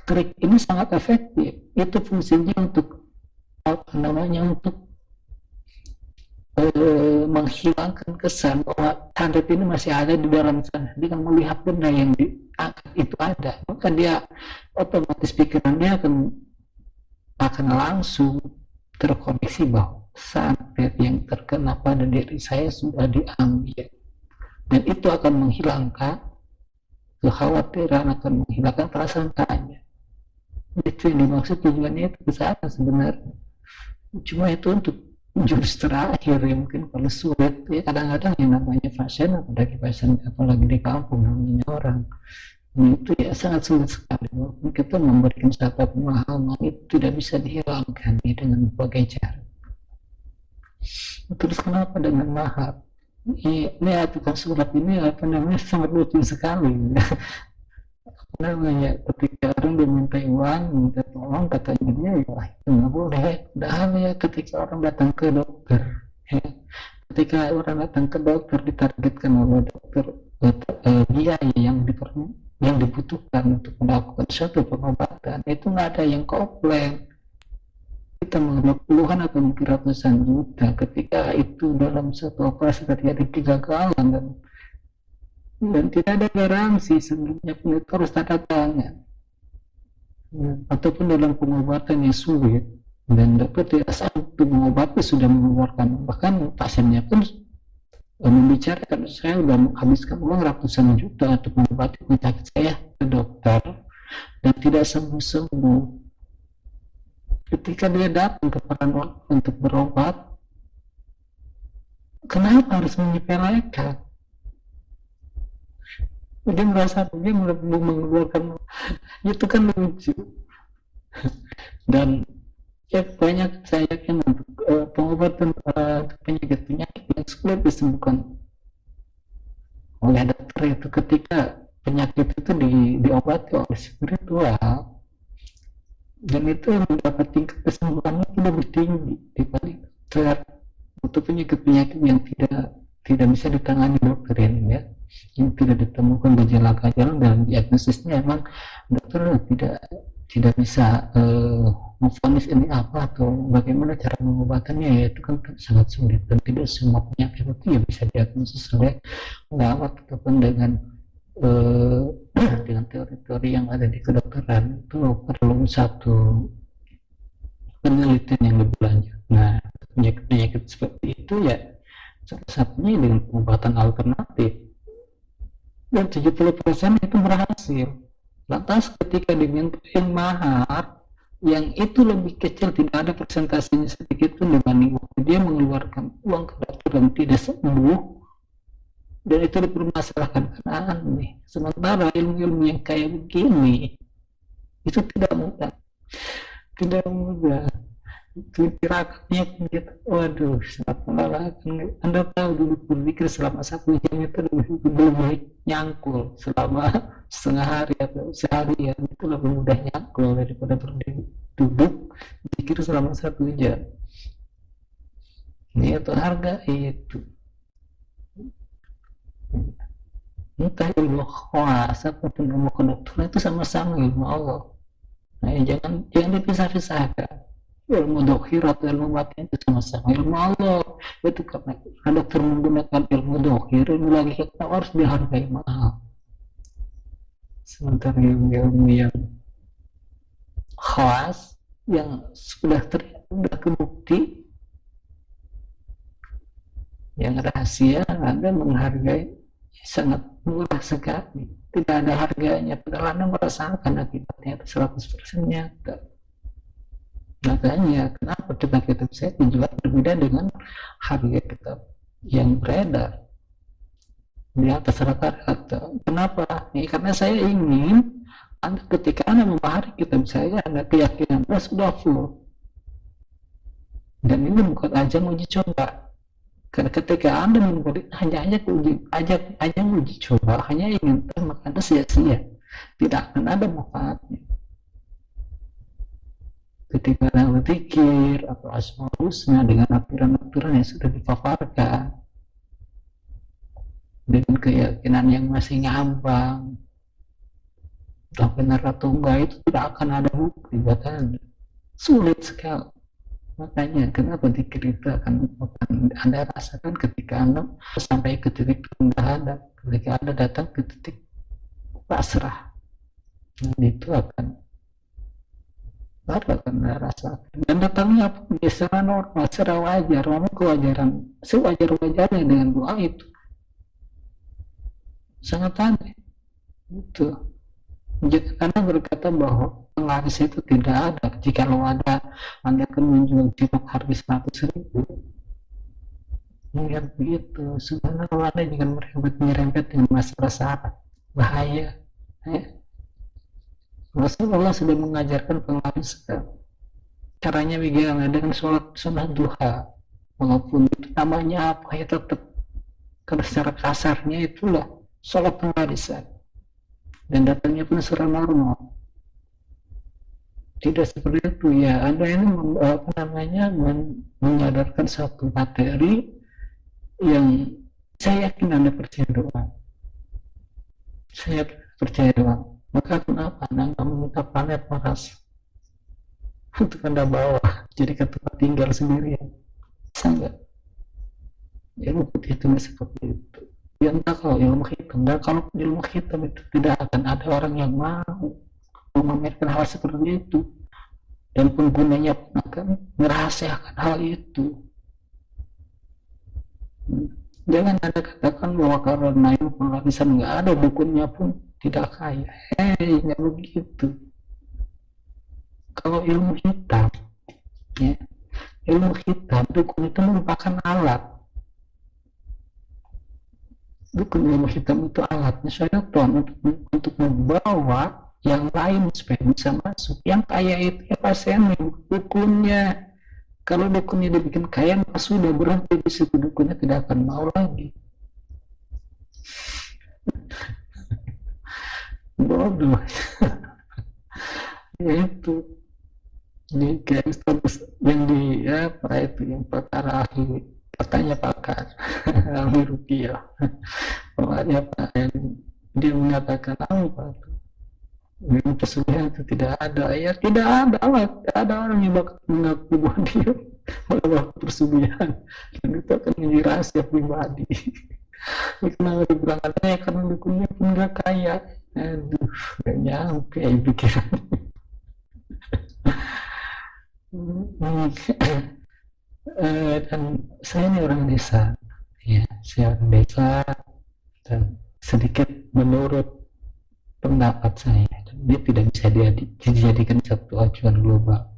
trik ini sangat efektif. Itu fungsinya untuk untuk menghilangkan kesan bahwa santet ini masih ada di dalam sana. Dia akan melihat benda yang diangkat itu ada, maka dia otomatis pikirannya akan langsung terkoneksi bahwa santet yang terkena pada diri saya sudah diambil, dan itu akan menghilangkan kekhawatiran, akan menghilangkan prasangkanya. Itu yang dimaksud, tujuannya itu ke sana sebenarnya. Cuma itu untuk jurus terakhir yang mungkin kalau sulit ya, kadang-kadang yang namanya pasien, apalagi di kampung namanya orang itu ya sangat sulit sekali. Kita memberikan satu pemahaman itu tidak bisa dihilangkan ya, dengan berbagai cara. Terus kenapa dengan mahar? Ini aturan surat ini apa namanya sangat lucu sekali. Namanya ketika orang diminta uang, minta tolong, katanya dia ya itu nggak boleh. Padahal ya ketika orang datang ke dokter, ya, ketika orang datang ke dokter ditargetkan oleh dokter biaya yang dibutuhkan untuk melakukan suatu pengobatan, itu nggak ada yang komplain. Kita mengeluarkan puluhan atau mungkin ratusan juta ketika itu dalam satu operasi terjadi kegagalan, dan tidak ada garansi sebelumnya pun itu harus tanda tangan. Ataupun dalam pengobatan yang sulit dan dokter tidak sanggup mengobati, sudah mengeluarkan, bahkan pasiennya pun membicarakan, saya sudah menghabiskan uang ratusan juta untuk mengobati penyakit saya ke dokter dan tidak sembuh-sembuh. Ketika dia datang ke paranormal untuk berobat, kenapa harus menyepelekan? Dia merasa dia mengeluarkan, itu kan lucu. Dan ya banyak, saya yakin untuk pengobatan penyakit yang sulit disembuhkan oleh dokter itu, ketika penyakit itu diobati oleh spiritual, dan itu mendapat tingkat kesembuhannya itu lebih tinggi dibanding dokter untuk penyakit-penyakit yang tidak bisa ditangani dokter ini ya, yang tidak ditemukan gejala-gejala dalam diagnosisnya. Emang dokter tidak bisa memvonis ini apa atau bagaimana cara pengobatannya, ya itu kan sangat sulit, dan tidak semua penyakit itu ya bisa diagnosis oleh perawat ataupun dengan dengan teori-teori yang ada di kedokteran. Itu perlu satu penelitian yang lebih lanjut. Nah, penyakit-penyakit seperti itu ya salah satunya dengan pengobatan alternatif, dan 70% itu berhasil. Lantas ketika dengan yang mahar yang itu lebih kecil, tidak ada persentasenya sedikit pun dibanding waktu dia mengeluarkan uang ke dokter dan tidak sembuh, dan itu dipermasalahkan, kan aneh. Sementara ilmu-ilmu yang kayak begini itu tidak mudah, tidak mudah. Tirakannya kita, waduh, sangat melelahkan. Anda tahu dulu berpikir selama 1 jam itu lebih nyangkul selama setengah hari atau seharian, itu lebih mudah nyangkul daripada berdiri duduk pikir selama 1 jam. Ini itu harga itu. Entah ilmu khawas apapun ilmu kedokteran itu sama-sama ilmu Allah. Nah, jangan dipisah-pisahkan. Ilmu dohir atau ilmu batin itu sama-sama ilmu Allah. Itu karena dokter menggunakan ilmu dohir, ilmu lagi kita harus dihargai mahal. Sementara ilmu yang khas yang sudah kebukti, yang rahasia, Anda menghargai sangat murah sekali, tidak ada harganya, padahal Anda merasakan akibatnya 100% nyata. Makanya kenapa kitab-kitab saya dijual berbeda dengan harga kitab yang beredar di atas rata-rata. Kenapa? Karena saya ingin Anda ketika Anda memahami kitab saya, Anda keyakinan Anda sudah full. Dan ini bukan ajang uji coba. Karena ketika Anda hanya uji coba, hanya ingin maka Anda sia-sia, tidak akan ada manfaatnya. Ketika Anda berpikir atau asmaul husna dengan aturan-aturan yang sudah dipaparkan, dengan keyakinan yang masih ngambang, entah benar atau enggak, itu tidak akan ada bukti buat Anda. Sulit sekali. Makanya kenapa zikir itu akan Anda rasakan ketika Anda sampai ke titik terendah, ketika Anda datang ke titik pasrah, dan itu akan Anda rasakan. Dan datangnya secara normal, secara wajar, memang kewajaran sewajar-wajarnya dengan doa itu sangat aneh. Itu karena berkata bahwa penglaris itu tidak ada. Jika ada, Anda akan menjual cilok harga 100.000. Lihat begitu. Sebenarnya kalau Anda jangan merembet dengan masalah syarat, bahaya. Rasulullah sudah mengajarkan penglaris caranya bagaimana, dengan sholat sunnah duha, walaupun itu namanya apa ya, tetap karena secara kasarnya itulah sholat penglarisan, dan datangnya pun secara normal, tidak seperti itu ya. Anda ini menyadarkan satu materi yang saya yakin Anda percaya doa, saya percaya doa. Maka kenapa Anda nggak meminta planet Mars untuk Anda bawa jadi ke tempat tinggal sendirian? Bisa nggak? Ilmu hitungnya seperti itu. Ya entah kalau ilmu hitam, dan kalau ilmu hitam itu tidak akan ada orang yang mau memamerkan hal seperti itu, dan penggunanya pun akan merahasiakan hal itu. Jangan Anda katakan bahwa karena ilmu penglapisan nggak ada, dukunnya pun tidak kaya. Nggak begitu. Kalau ilmu hitam, ya, ilmu hitam, dukun itu merupakan alat. Dukun ilmu hitam itu alatnya syaitan untuk membawa yang lain supaya bisa masuk. Yang kaya itu ya pasiennya, dukunnya. Kalau dukunnya dibikin kaya, maka sudah berhenti di situ, dukunnya tidak akan mau lagi. Bodoh. Ya itu. Ini kayak yang di apa itu, yang pakar ahli, katanya pakar ahli rupiah. Pokoknya Pak, dia mengatakan apa itu? Ilmu pesugihan itu tidak ada. Ya tidak ada lah, tidak ada orang yang bakal mengaku bahwa dia melakukan pesugihan, dan itu akan menjadi rahasia pribadi. Kenapa dibilang ada ya, karena dukunnya pun gak kaya. Aduh, gak nyampe pikiran. Dan saya ini orang desa, ya, saya orang desa, dan sedikit menurut pendapat saya, dia tidak bisa dijadikan satu acuan global.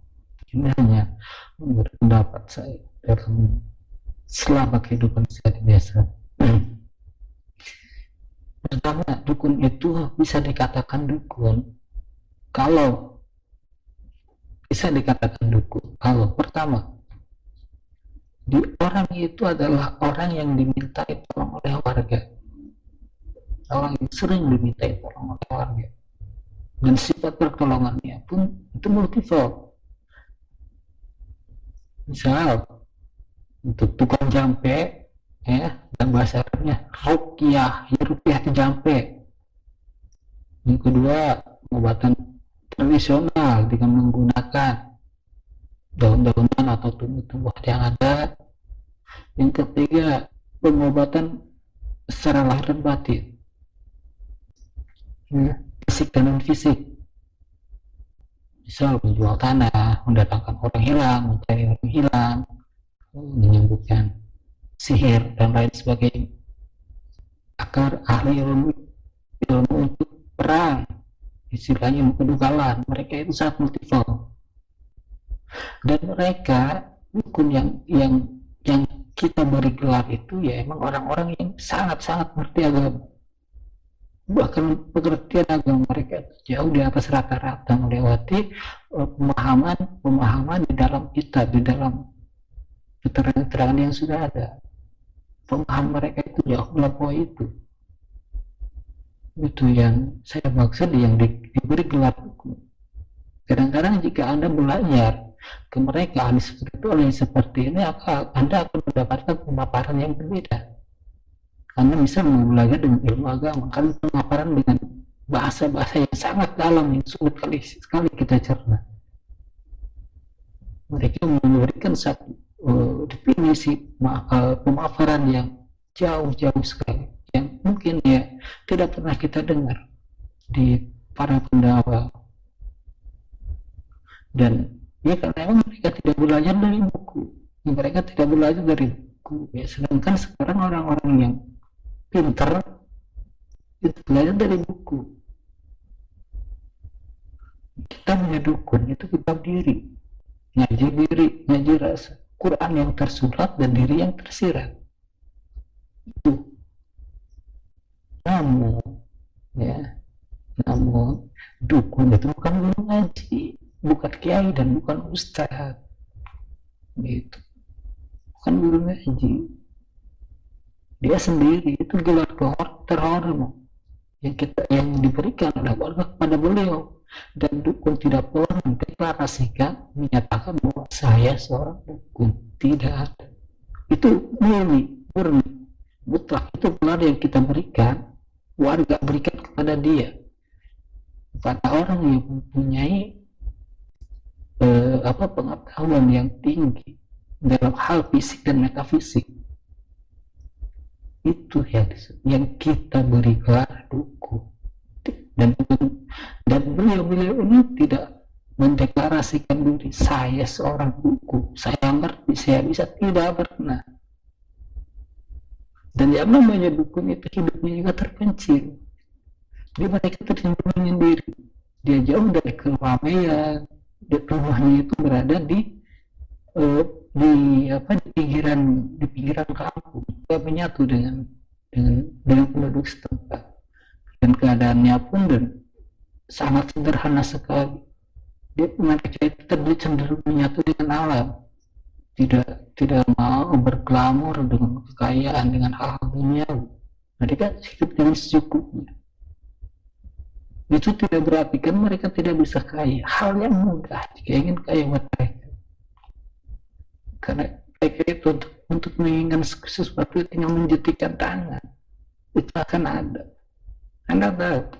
Ini hanya menurut pendapat saya dalam selama kehidupan saya di desa. Pertama, dukun itu bisa dikatakan dukun kalau kalau pertama, orang itu adalah orang yang dimintai tolong oleh warga, orang yang sering dimintai tolong oleh warga, dan sifat pertolongannya pun itu multiple. Misal untuk tukang jampe, ya, dan bahasa Arabnya rukyah, ya rukyah itu jampe. Yang kedua, pengobatan tradisional dengan menggunakan daun-daunan atau tumbuh-tumbuhan yang ada. Yang ketiga, pengobatan secara lahir dan batin, ya, fisik dan non fisik. Misal menjual tanah, mendatangkan orang hilang, mencari orang hilang, menyembuhkan sihir dan lain sebagainya. Akar ahli ilmu untuk perang, istilahnya pedugalan, mereka itu sangat multiple. Dan mereka dukun yang kita beri gelar itu ya emang orang-orang yang sangat-sangat mengerti agama, bahkan pengertian agama mereka jauh di atas rata-rata, melewati pemahaman di dalam kitab, di dalam keterangan yang sudah ada. Pemahaman mereka itu jauh melampaui itu yang saya maksud, yang diberi gelar dukun. Kadang-kadang jika Anda belajar ke mereka ahli seperti ini, Anda akan mendapatkan pemaparan yang berbeda. Anda bisa belajar dengan ilmu agama, kan pemaparan dengan bahasa-bahasa yang sangat dalam, yang sulit sekali kita cerna. Mereka memberikan satu definisi pemaparan yang jauh-jauh sekali, yang mungkin ya tidak pernah kita dengar di para pendakwah. Dan ya karena memang mereka tidak belajar dari buku, ya, sedangkan sekarang orang-orang yang pintar itu belajar dari buku. Kita punya dukun itu kitab diri, ngaji rasa, Quran yang tersurat dan diri yang tersirat. Itu namun dukun itu bukan guru ngaji, bukan kiai, dan bukan ustaz, gitu. Bukan guru ngaji, dia sendiri itu gelar terhormat yang diberikan oleh warga kepada beliau. Dan dukun tidak pernah mendeklarasikan, menyatakan bahwa saya seorang dukun, tidak ada. Itu murni mutlak, itu gelar yang kita berikan, warga berikan kepada dia, kepada orang yang mempunyai pengetahuan yang tinggi dalam hal fisik dan metafisik. Itu yang kita beri gelar dukun. Dan beliau ini tidak mendeklarasikan diri, saya seorang dukun, saya ngerti, saya bisa, tidak pernah. Dan yang namanya dukun itu hidupnya juga terpencil. Dia mereka tidak menyendiri, dia jauh dari keramaian. Rumahnya itu berada di pinggiran kampung, dia menyatu dengan penduduk setempat, dan keadaannya pun sangat sederhana sekali. Mereka itu cenderung menyatu dengan alam, tidak mau berglamor dengan kekayaan, dengan hal-hal duniawi. Mereka hidup dengan secukupnya. Itu tidak berarti kan mereka tidak bisa kaya. Hal yang mudah jika ingin kaya mereka. Karena mereka itu untuk menginginkan sesuatu tinggal menjetikan tangan, itu akan ada. Anda tahu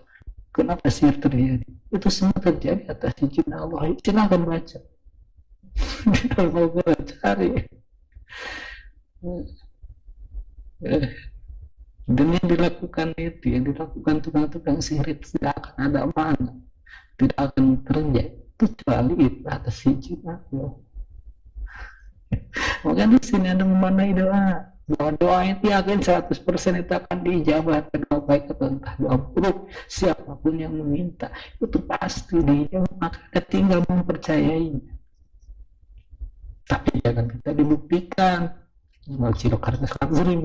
kenapa sihir terjadi? Itu semua terjadi atas izin Allah. Silakan baca. Tidak mau cari. Dan yang dilakukan tukang sihir itu tidak akan ada mana, tidak akan terjadi kecuali itu atas izin Allah. Maka di sini ada memanai doa bahwa doa itu yakin 100% itu akan diijabah, doa baik atau entah doa buruk siapapun yang meminta itu pasti diijabah, maka kita tinggal mempercayainya. Tapi jangan kita dibuktikan mau cilok harga 100.000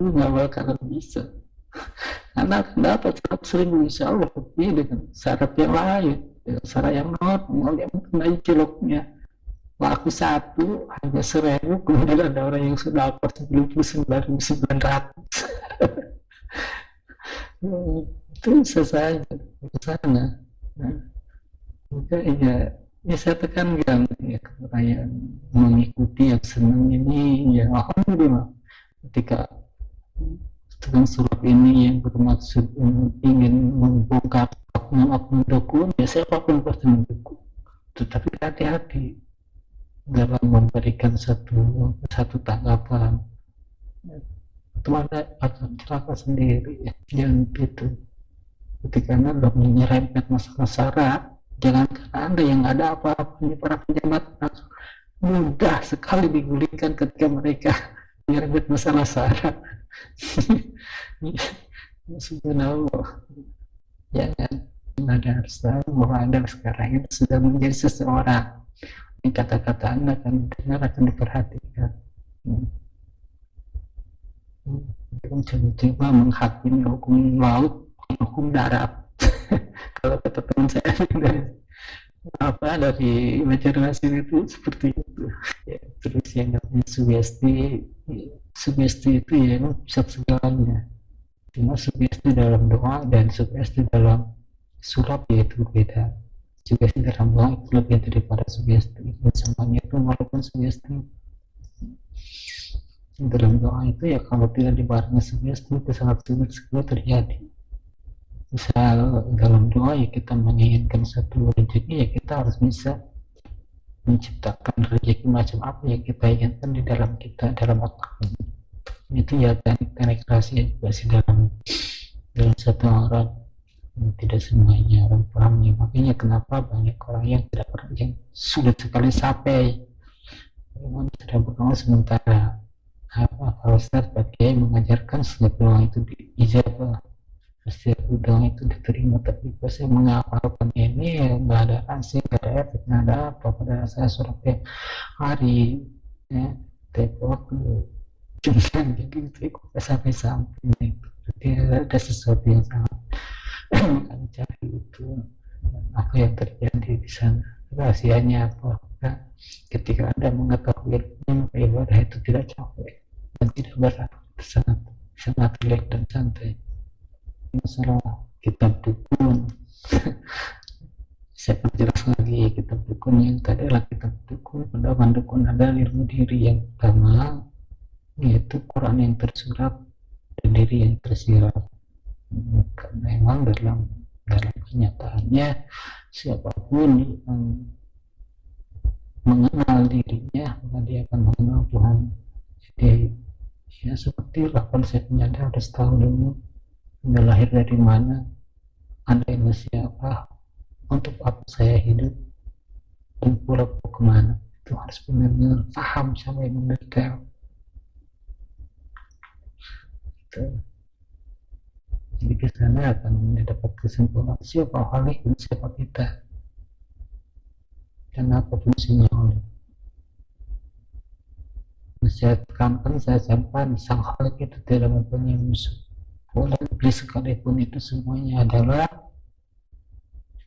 lu nggak bakal bisa, karena akan dapat 100.000 insya Allah, tapi dengan syarat yang lain, dengan syarat yang normal yang mengenai ciloknya laku satu hanya 1.000, kemudian ada orang yang sudah dapat 99.900. Itu bisa saja ke sana. Nah, maka ya saya tekankan ya kepada yang mengikuti yang senang ini, ya alhamdulillah ketika dengan surat ini yang bermaksud ingin membongkar oknum-oknum dukun, ya siapapun pasti mendukung, tetapi hati-hati dalam memberikan satu tanggapan itu ada celaka sendiri ya. Jangan itu ketika anda menyerempet masalah syarat, jangan karena anda yang ada apa-apa para pejabat mudah sekali digulingkan ketika mereka menyerempet masalah syarat. Subhanallah, jangan. Anda harus tahu bahwa anda sekarang ini sudah menjadi seseorang, kata-kata anda akan dengar, akan diperhatikan. Coba menghakimi hukum laut, hukum darat. Kalau kata teman saya dari Banjarmasin itu seperti itu ya. Terus yang namanya sugesti itu ya bisa segalanya, cuma sugesti dalam doa dan sugesti dalam surat ya itu beda. Sugesti dalam doa itu lebih daripada sugesti, semuanya itu walaupun sugesti dalam doa itu ya kalau tidak dibarengi sugesti itu sangat sulit sekali terjadi. Misal dalam doa ya kita menginginkan satu rezeki, ya kita harus bisa menciptakan rezeki macam apa yang kita inginkan di dalam kita, dalam otak. Itu ya teknik rahasia juga sih dalam satu orang, tidak semuanya orang pahamnya. Makanya kenapa banyak orang yang tidak pernah, yang sudah sekali sampai memang sudah berdoa sementara kalau Ustaz pakai mengajarkan setiap doa itu diijabah, setiap doa itu diterima, tapi pas saya menghafalkan ini nggak ada asing, nggak ada efek, nggak ada apa pada saya surat hari ya tepok cuma gitu sampai jadi ada sesuatu yang sangat mencari itu apa yang terjadi di sana, rahasianya apa. Nah, ketika Anda mengetahui maka ibadah itu tidak capek dan tidak berat, sangat rileks dan santai. Masalah kitab dukun saya perjelas lagi, kitab dukun yang tadi adalah kitab dukun, pedoman dukun ada ilmu diri yang pertama, yaitu Quran yang tersurat dan diri yang tersirat. Memang dalam kenyataannya siapapun yang mengenal dirinya maka dia akan mengenal Tuhan. Jadi ya sepertilah konsepnya, Anda harus tahu dulu Anda lahir dari mana, Anda ini siapa, untuk apa saya hidup, dan pula mau kemana. Itu harus benar-benar paham sampai mendetail. Jadi ke sana akan mendapat kesimpulan siapa Khalik dan siapa kita, dan apa fungsinya Khalik. Saya tekankan, saya sampaikan, sang Khalik itu tidak mempunyai musuh. Boleh iblis sekalipun itu semuanya adalah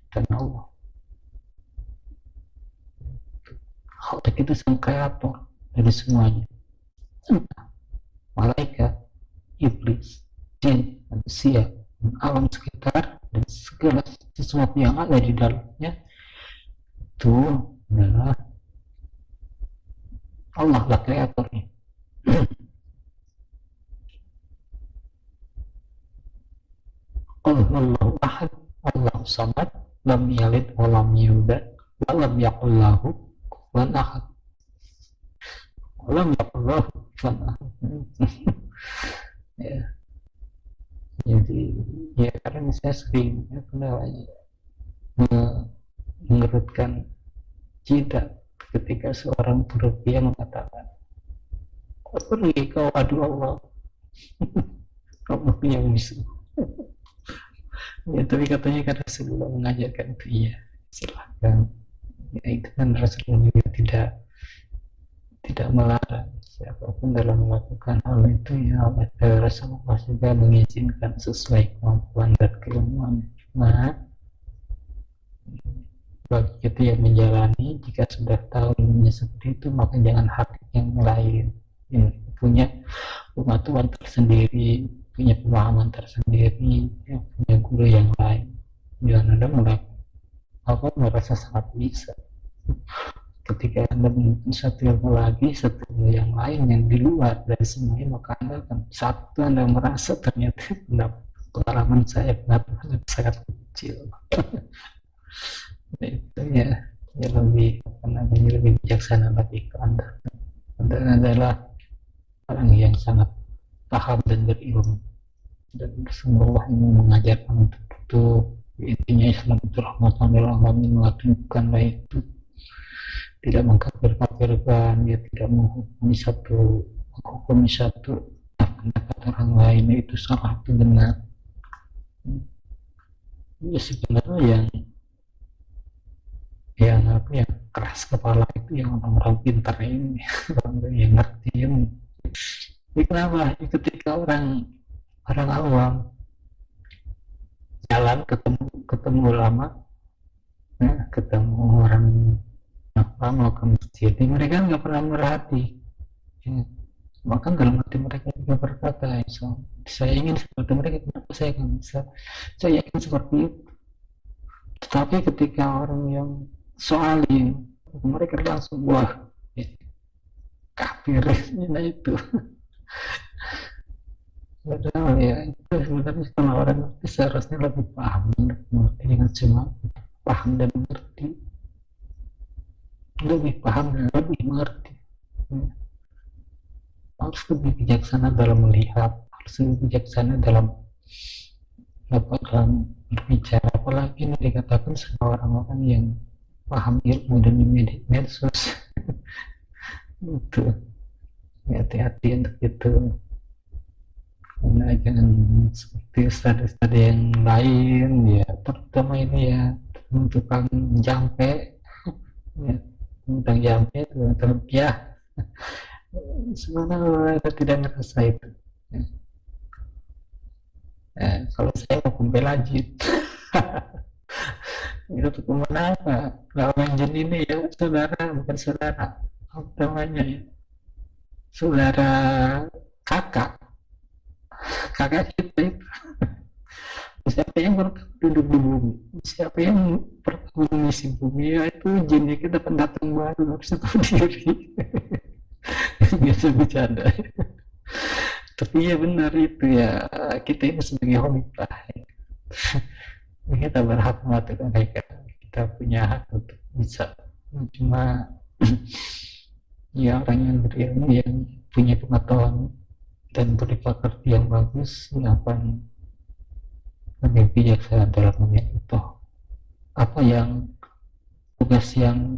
dan Allah. Khalik itu sang kreator dari semuanya, entah malaikat, iblis, jin, manusia, alam sekitar, dan segala sesuatu yang ada di dalamnya itu adalah Allah lah kreatornya. Allahu ahad, Allahu samad, lam yalid wa lam yulad wa lam yakul lahu kufuwan ahad. Lam yakul lahu kufuwan ahad. Ya. Jadi ya karena saya sering mengerutkan cinta ketika seorang Turki mengatakan, pergi kau adu Allah, kamu punya musuh. Ya, tapi katanya kan Rasulullah mengajarkan itu, iya silahkan. Ya, itu kan Rasulullah juga tidak melarang siapapun dalam melakukan hal itu, ya Rasulullah juga mengizinkan sesuai kemampuan dan keilmuan. Nah, bagi kita yang menjalani, jika sudah tahu ilmunya seperti itu, maka jangan hati yang lain yang punya pengetahuan tersendiri, punya pemahaman tersendiri, yang punya guru yang lain. Jangan Anda merasa sangat bisa. Ketika Anda menemukan satu ilmu lagi, satu ilmu yang lain yang di luar dari semuanya, maka Anda merasa ternyata pengalaman saya sangat kecil. Itu ya lebih bijaksana bagi Anda. Anda adalah orang yang sangat paham dan berilmu, dan Rasulullah ingin mengajarkan untuk itu. Intinya Islam itu rahmatan lil alamin, melakukanlah itu, tidak mengkafir-kafirkan, dia tidak menghukumi satu pendapat orang lain itu salah itu benar. Ya sebenarnya yang keras kepala itu yang orang-orang pintar ini, orang yang ngerti ini. Jadi kenapa? Ketika orang awam jalan ketemu ulama, ya, ketemu orang mau ke masjid, mereka nggak pernah merhati. Ya. Maka dalam hati mereka juga berkata, saya ingin seperti mereka, kenapa saya nggak bisa? Saya ingin seperti itu. Tetapi ketika orang yang soalin, mereka langsung wah kafir, nah itu. Padahal ya itu sebenarnya kalau orang ngerti seharusnya lebih paham, mengerti dengan cuma paham dan mengerti, lebih paham dan lebih mengerti. Harus lebih bijaksana dalam melihat, harus lebih bijaksana dalam berbicara, apalagi ini dikatakan sama orang-orang yang paham ilmu dan medsos. Itu hati-hati untuk itu, karena jangan seperti ustadz yang lain ya, terutama ini ya tukang jampe ya, tentang jampe tentang ya sebenarnya mereka tidak ngerasa itu ya. Kalau saya mau pembelajit itu tuh kemana apa lawan jen ini ya, saudara bukan saudara, apa namanya ya, saudara kakak kita itu. Siapa yang duduk di bumi, siapa yang mengisi bumi, ya itu jinnya kita pendatang baru, harus tahu diri. Biasa bercanda, tapi ya benar itu ya, kita ini sebagai khalifah kita berhak mengatakan mereka, kita punya hak untuk bisa, cuma ya orang yang berilmu, yang punya pengetahuan dan berpekerti yang bagus, yang akan lebih bijaksana dalam memilih apa yang tugas yang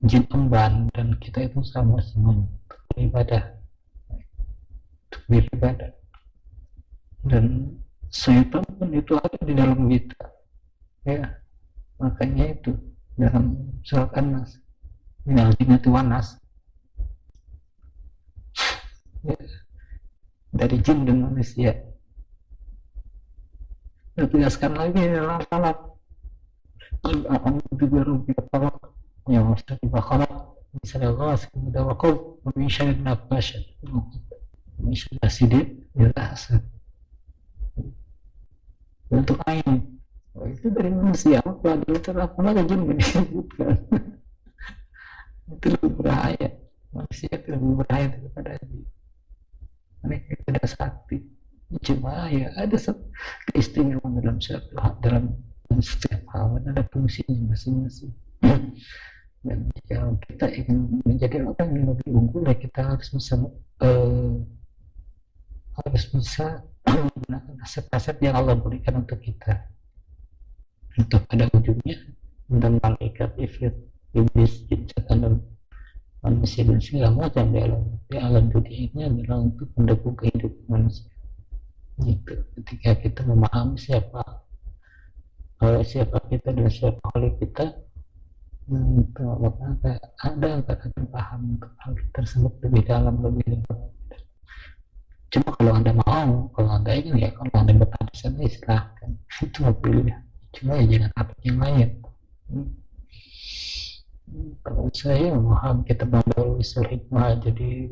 jin emban, dan kita itu sama semuanya untuk beribadah, dan syaitan pun itu ada di dalam kita ya. Makanya itu dalam surat An-Nas, minal jinnati wan nas, ya, dari jin dan manusia. Ditegaskan lagi dalam salat, akan juga rubi kepala ya, maksudnya dibakar misalnya Allah sekemudah wakil memisahkan nafas misalnya sidik dirasa untuk ain. Itu dari manusia, apa adalah teraplah jin menyebutkan. Itu lebih berbahaya, manusia itu lebih berbahaya daripada jin. Mereka tidak sakti, cuma ya ada keistimewaan dalam setiap hal, ada fungsinya masing-masing. Dan jika kita ingin menjadi orang yang lebih unggul, ya kita harus bisa menggunakan aset-aset yang Allah berikan untuk kita. Untuk pada ujungnya tentang malaikat ifrit iblis, jin, setan, dan manusia dan segala macam di alam dunia ini adalah untuk mendukung kehidupan manusia. Gitu. Ketika kita memahami siapa kita dan siapa Khalik kita, maka Anda akan paham hal tersebut lebih dalam, lebih dalam. Cuma kalau Anda mau, kalau Anda ingin, ya kalau Anda bertahan di sana, silahkan. Itu pilihan. Cuma ya jangan apa yang lain. Kalau saya memahami kita membawa usul hikmah, jadi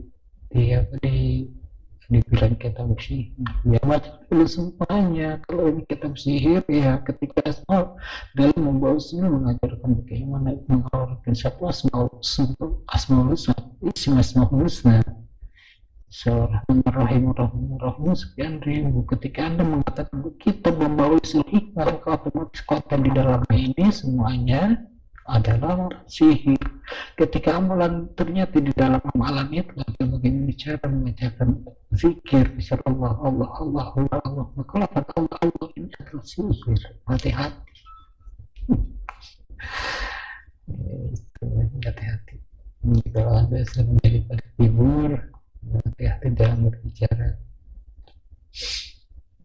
dibilang kita sihir, ya macam dulu semuanya. Kalau ini kita sihir, ya ketika asma dalam membawa sihir mengajarkan bagaimana mengeluarkan satu asmaul husna, Bismillahirrahmanirrahim sekian ribu. Ketika Anda mengatakan kita membawa usul hikmah, maka otomatis konten di dalamnya ini semuanya adalah sihir. Ketika amalan, ternyata di dalam amalan itu ada bagaimana cara mengajarkan zikir, bicara Allah, Allah, Allah, Allah, Allah. Maka Allah, Allah ini adalah sihir. Hati-hati. Hati-hati. Kalau Anda sedang menjadi pada timur, hati-hati dalam berbicara.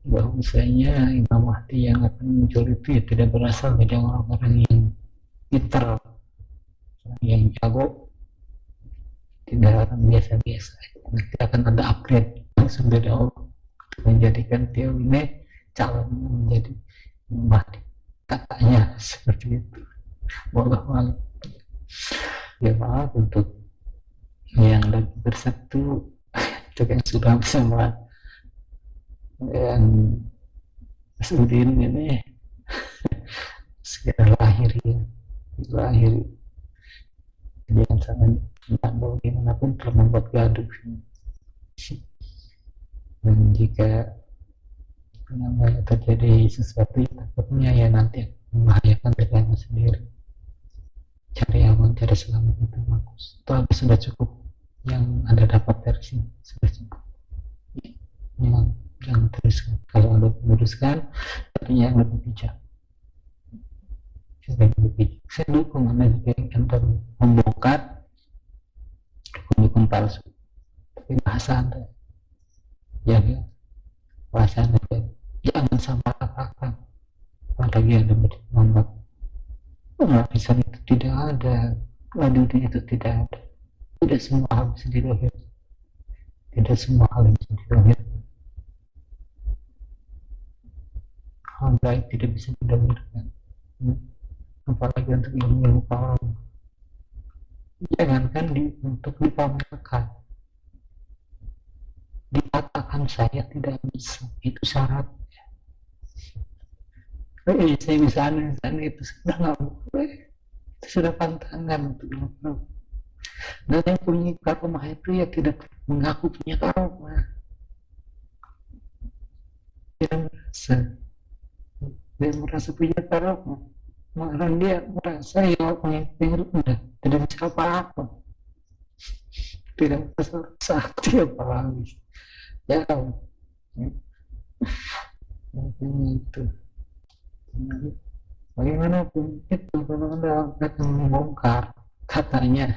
Bahwasanya Imam Mahdi yang akan muncul itu ya tidak berasal dari orang-orang yang pintar, yang jago, tidak akan biasa-biasa. Nanti akan ada upgrade langsung dari Allah menjadikan dia ini calon menjadi Mahdi, katanya seperti itu. Wallahu ya maaf untuk yang lagi bersatu, untuk yang sudah bersama yang Masudin ini segera lahir jangan sampai bagaimanapun telah membuat gaduh. Dan jika terjadi sesuatu, takutnya ya nanti membahayakan dirinya sendiri. Cari aman, cari selamat itu bagus. Itu sudah cukup yang Anda dapat dari sini, sudah cukup. Jangan teruskan. Kalau Anda meneruskan, artinya yang lebih bijak. Saya dukung Anda jika Anda membongkar hukum palsu, tapi bahasa Anda jaga, bahasa Anda jangan sampai apa-apa. Apalagi Anda membuat lapisan itu tidak ada, wadudnya itu tidak ada. Tidak semua hal bisa dilahir, tidak semua hal bisa dilahir. Hal baik tidak bisa dilahirkan, apalagi untuk ilmu kaum. Jangankan untuk dipamerkan, dikatakan saya tidak bisa, itu syaratnya. Saya bisa itu sudah nggak boleh, itu sudah pantangan untuk ilmu. Dan yang punya karomah itu ya tidak mengaku punya karomah, dia merasa punya karomah. Malah dia merasa ya pemimpin udah tidak bisa apa-apa, tidak bisa sakti apalagi ya mungkin itu. Bagaimanapun itu kalau Anda akan membongkar katanya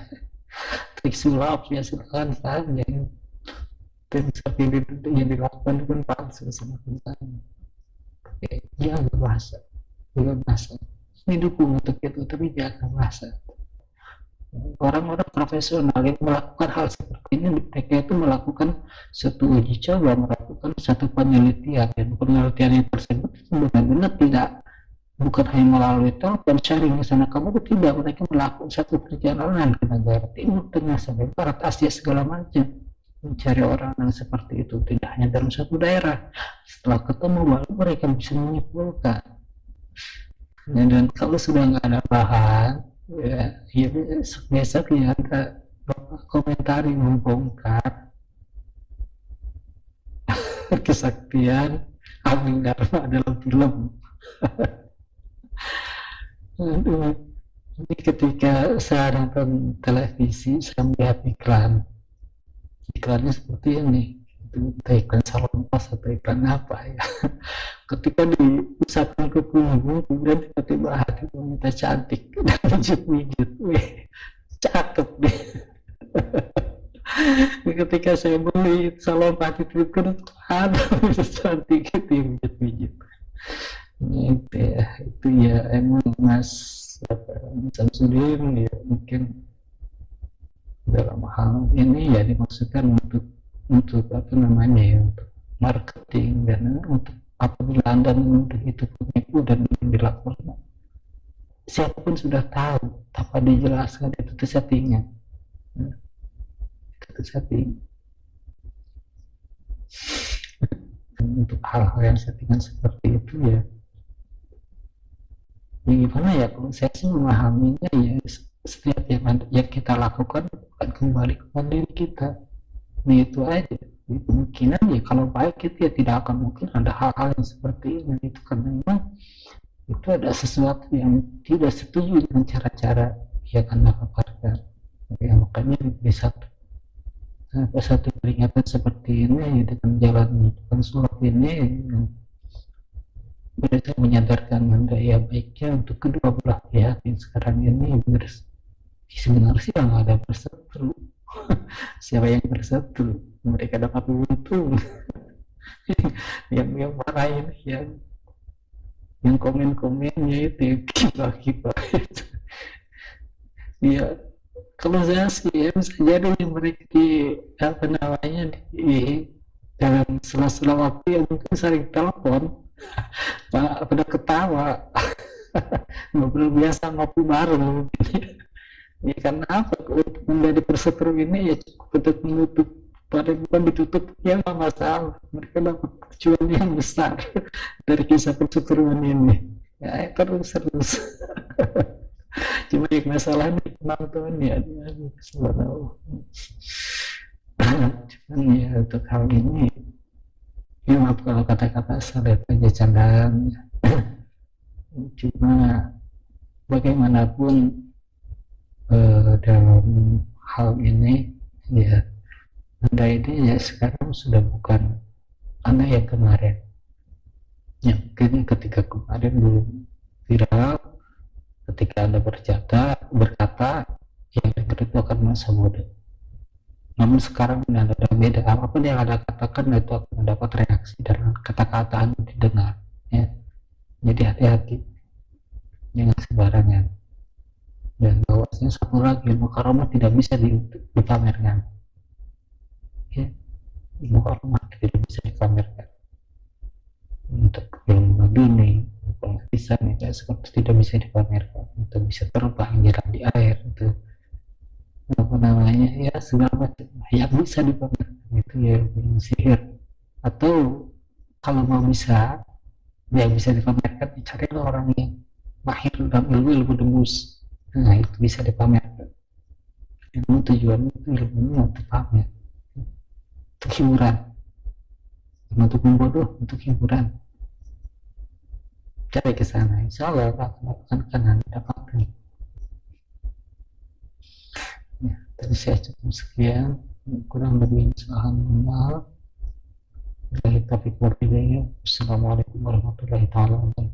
trik sulap, ya silakan saja. Dan pilih yang dilakukan pun palsu sama misalnya. Jangan berbahasa, ini dukung untuk itu, tapi jangan merasa. Orang-orang profesional yang melakukan hal seperti ini, mereka itu melakukan satu uji coba, melakukan satu penelitian, dan penelitian yang tersebut benar-benar tidak, bukan hanya melalui telepon sharing di sana kamu, tidak, mereka melakukan satu perjalanan ke negara Timur Tengah sampai Barat Asia segala macam, mencari orang yang seperti itu, tidak hanya dalam satu daerah. Setelah ketemu baru mereka bisa menyimpulkan. Dan kalau sudah nggak ada bahan, ya besok ya ada komentari membongkar kesaktian Amin Dharma dalam film. Ini ketika saya nonton televisi, saya melihat iklannya seperti ini. itu iklan salonpas atau iklan apa ya. Ketika diusapkan ke punggung, kemudian tiba-tiba hati wanita cantik dan mijit-mijit, cakep deh. Ketika saya beli salonpas itu kan ada cantik gitu yang mijit-mijit. Itu ya, emang Mas Samsudin ya mungkin dalam hal ini ya dimaksudkan untuk apa namanya ya, untuk marketing dan untuk apabila Anda menuduh itu penipu dan dilakukan, siapapun sudah tahu tanpa dijelaskan itu settingan, itu setting. Untuk hal-hal yang settingan seperti itu ya gimana ya, kalau saya sih memahaminya ya setiap yang kita lakukan bukan kembali kepada diri kita. Nah itu aja. Kemungkinan ya kalau baik itu ya tidak akan mungkin ada hal-hal yang seperti ini, itu karena memang itu ada sesuatu yang tidak setuju dengan cara-cara yang Anda paparkan. Ya, makanya di satu peringatan seperti ini dengan jalan sulap ini mereka menyadarkan Anda ya baiknya untuk kedua belah pihak yang sekarang ini sebenarnya sih nggak ada berseteru. Siapa yang berseteru? Mereka dapat untung. yang marahin yang komen-komennya itu yang kibah-kibah itu. Ya kalau saya sih ya bisa jadi mereka di apa namanya di dalam sela-sela waktu yang mungkin sering telepon pada ketawa ngobrol biasa ngopi bareng ya karena apa untuk menjadi perseteru ini ya cukup untuk menutup pada bukan ditutup ya nggak masalah, mereka dapat tujuan yang besar dari kisah perseteruan ini ya terus cuma yang masalah di penonton ya cuman ya untuk hal ini ya maaf kalau kata-kata saya aja candaan cuma bagaimanapun dalam hal ini ya Anda ini ya sekarang sudah bukan Anda yang kemarin ya mungkin ketika kemarin belum viral, ketika Anda berkata yang dengar itu akan masa bodoh, namun sekarang Anda sudah beda, apapun yang Anda katakan itu akan mendapat reaksi dan kata-kata Anda didengar ya. Jadi hati-hati jangan sembarangan, dan bahwasanya satu lagi ilmu karamah tidak bisa dipamerkan ya, ilmu karamah tidak bisa dipamerkan. Untuk ilmu laduni penghabisan ya seperti tidak bisa dipamerkan, untuk bisa terbang jalan di air itu apa namanya ya segala macam yang bisa dipamerkan itu ya ilmu sihir, atau kalau mau bisa yang bisa dipamerkan carilah orang yang mahir dalam ilmu debus, nah itu bisa dipamerkan. Ilmu tujuannya itu ilmunya untuk pamer, untuk hiburan, untuk membodoh, untuk hiburan. Cari ke sana, insya Allah akan dapatkan. Ya, tadi saya cukup sekian, kurang lebih subhanallah. Assalamualaikum warahmatullahi wabarakatuh.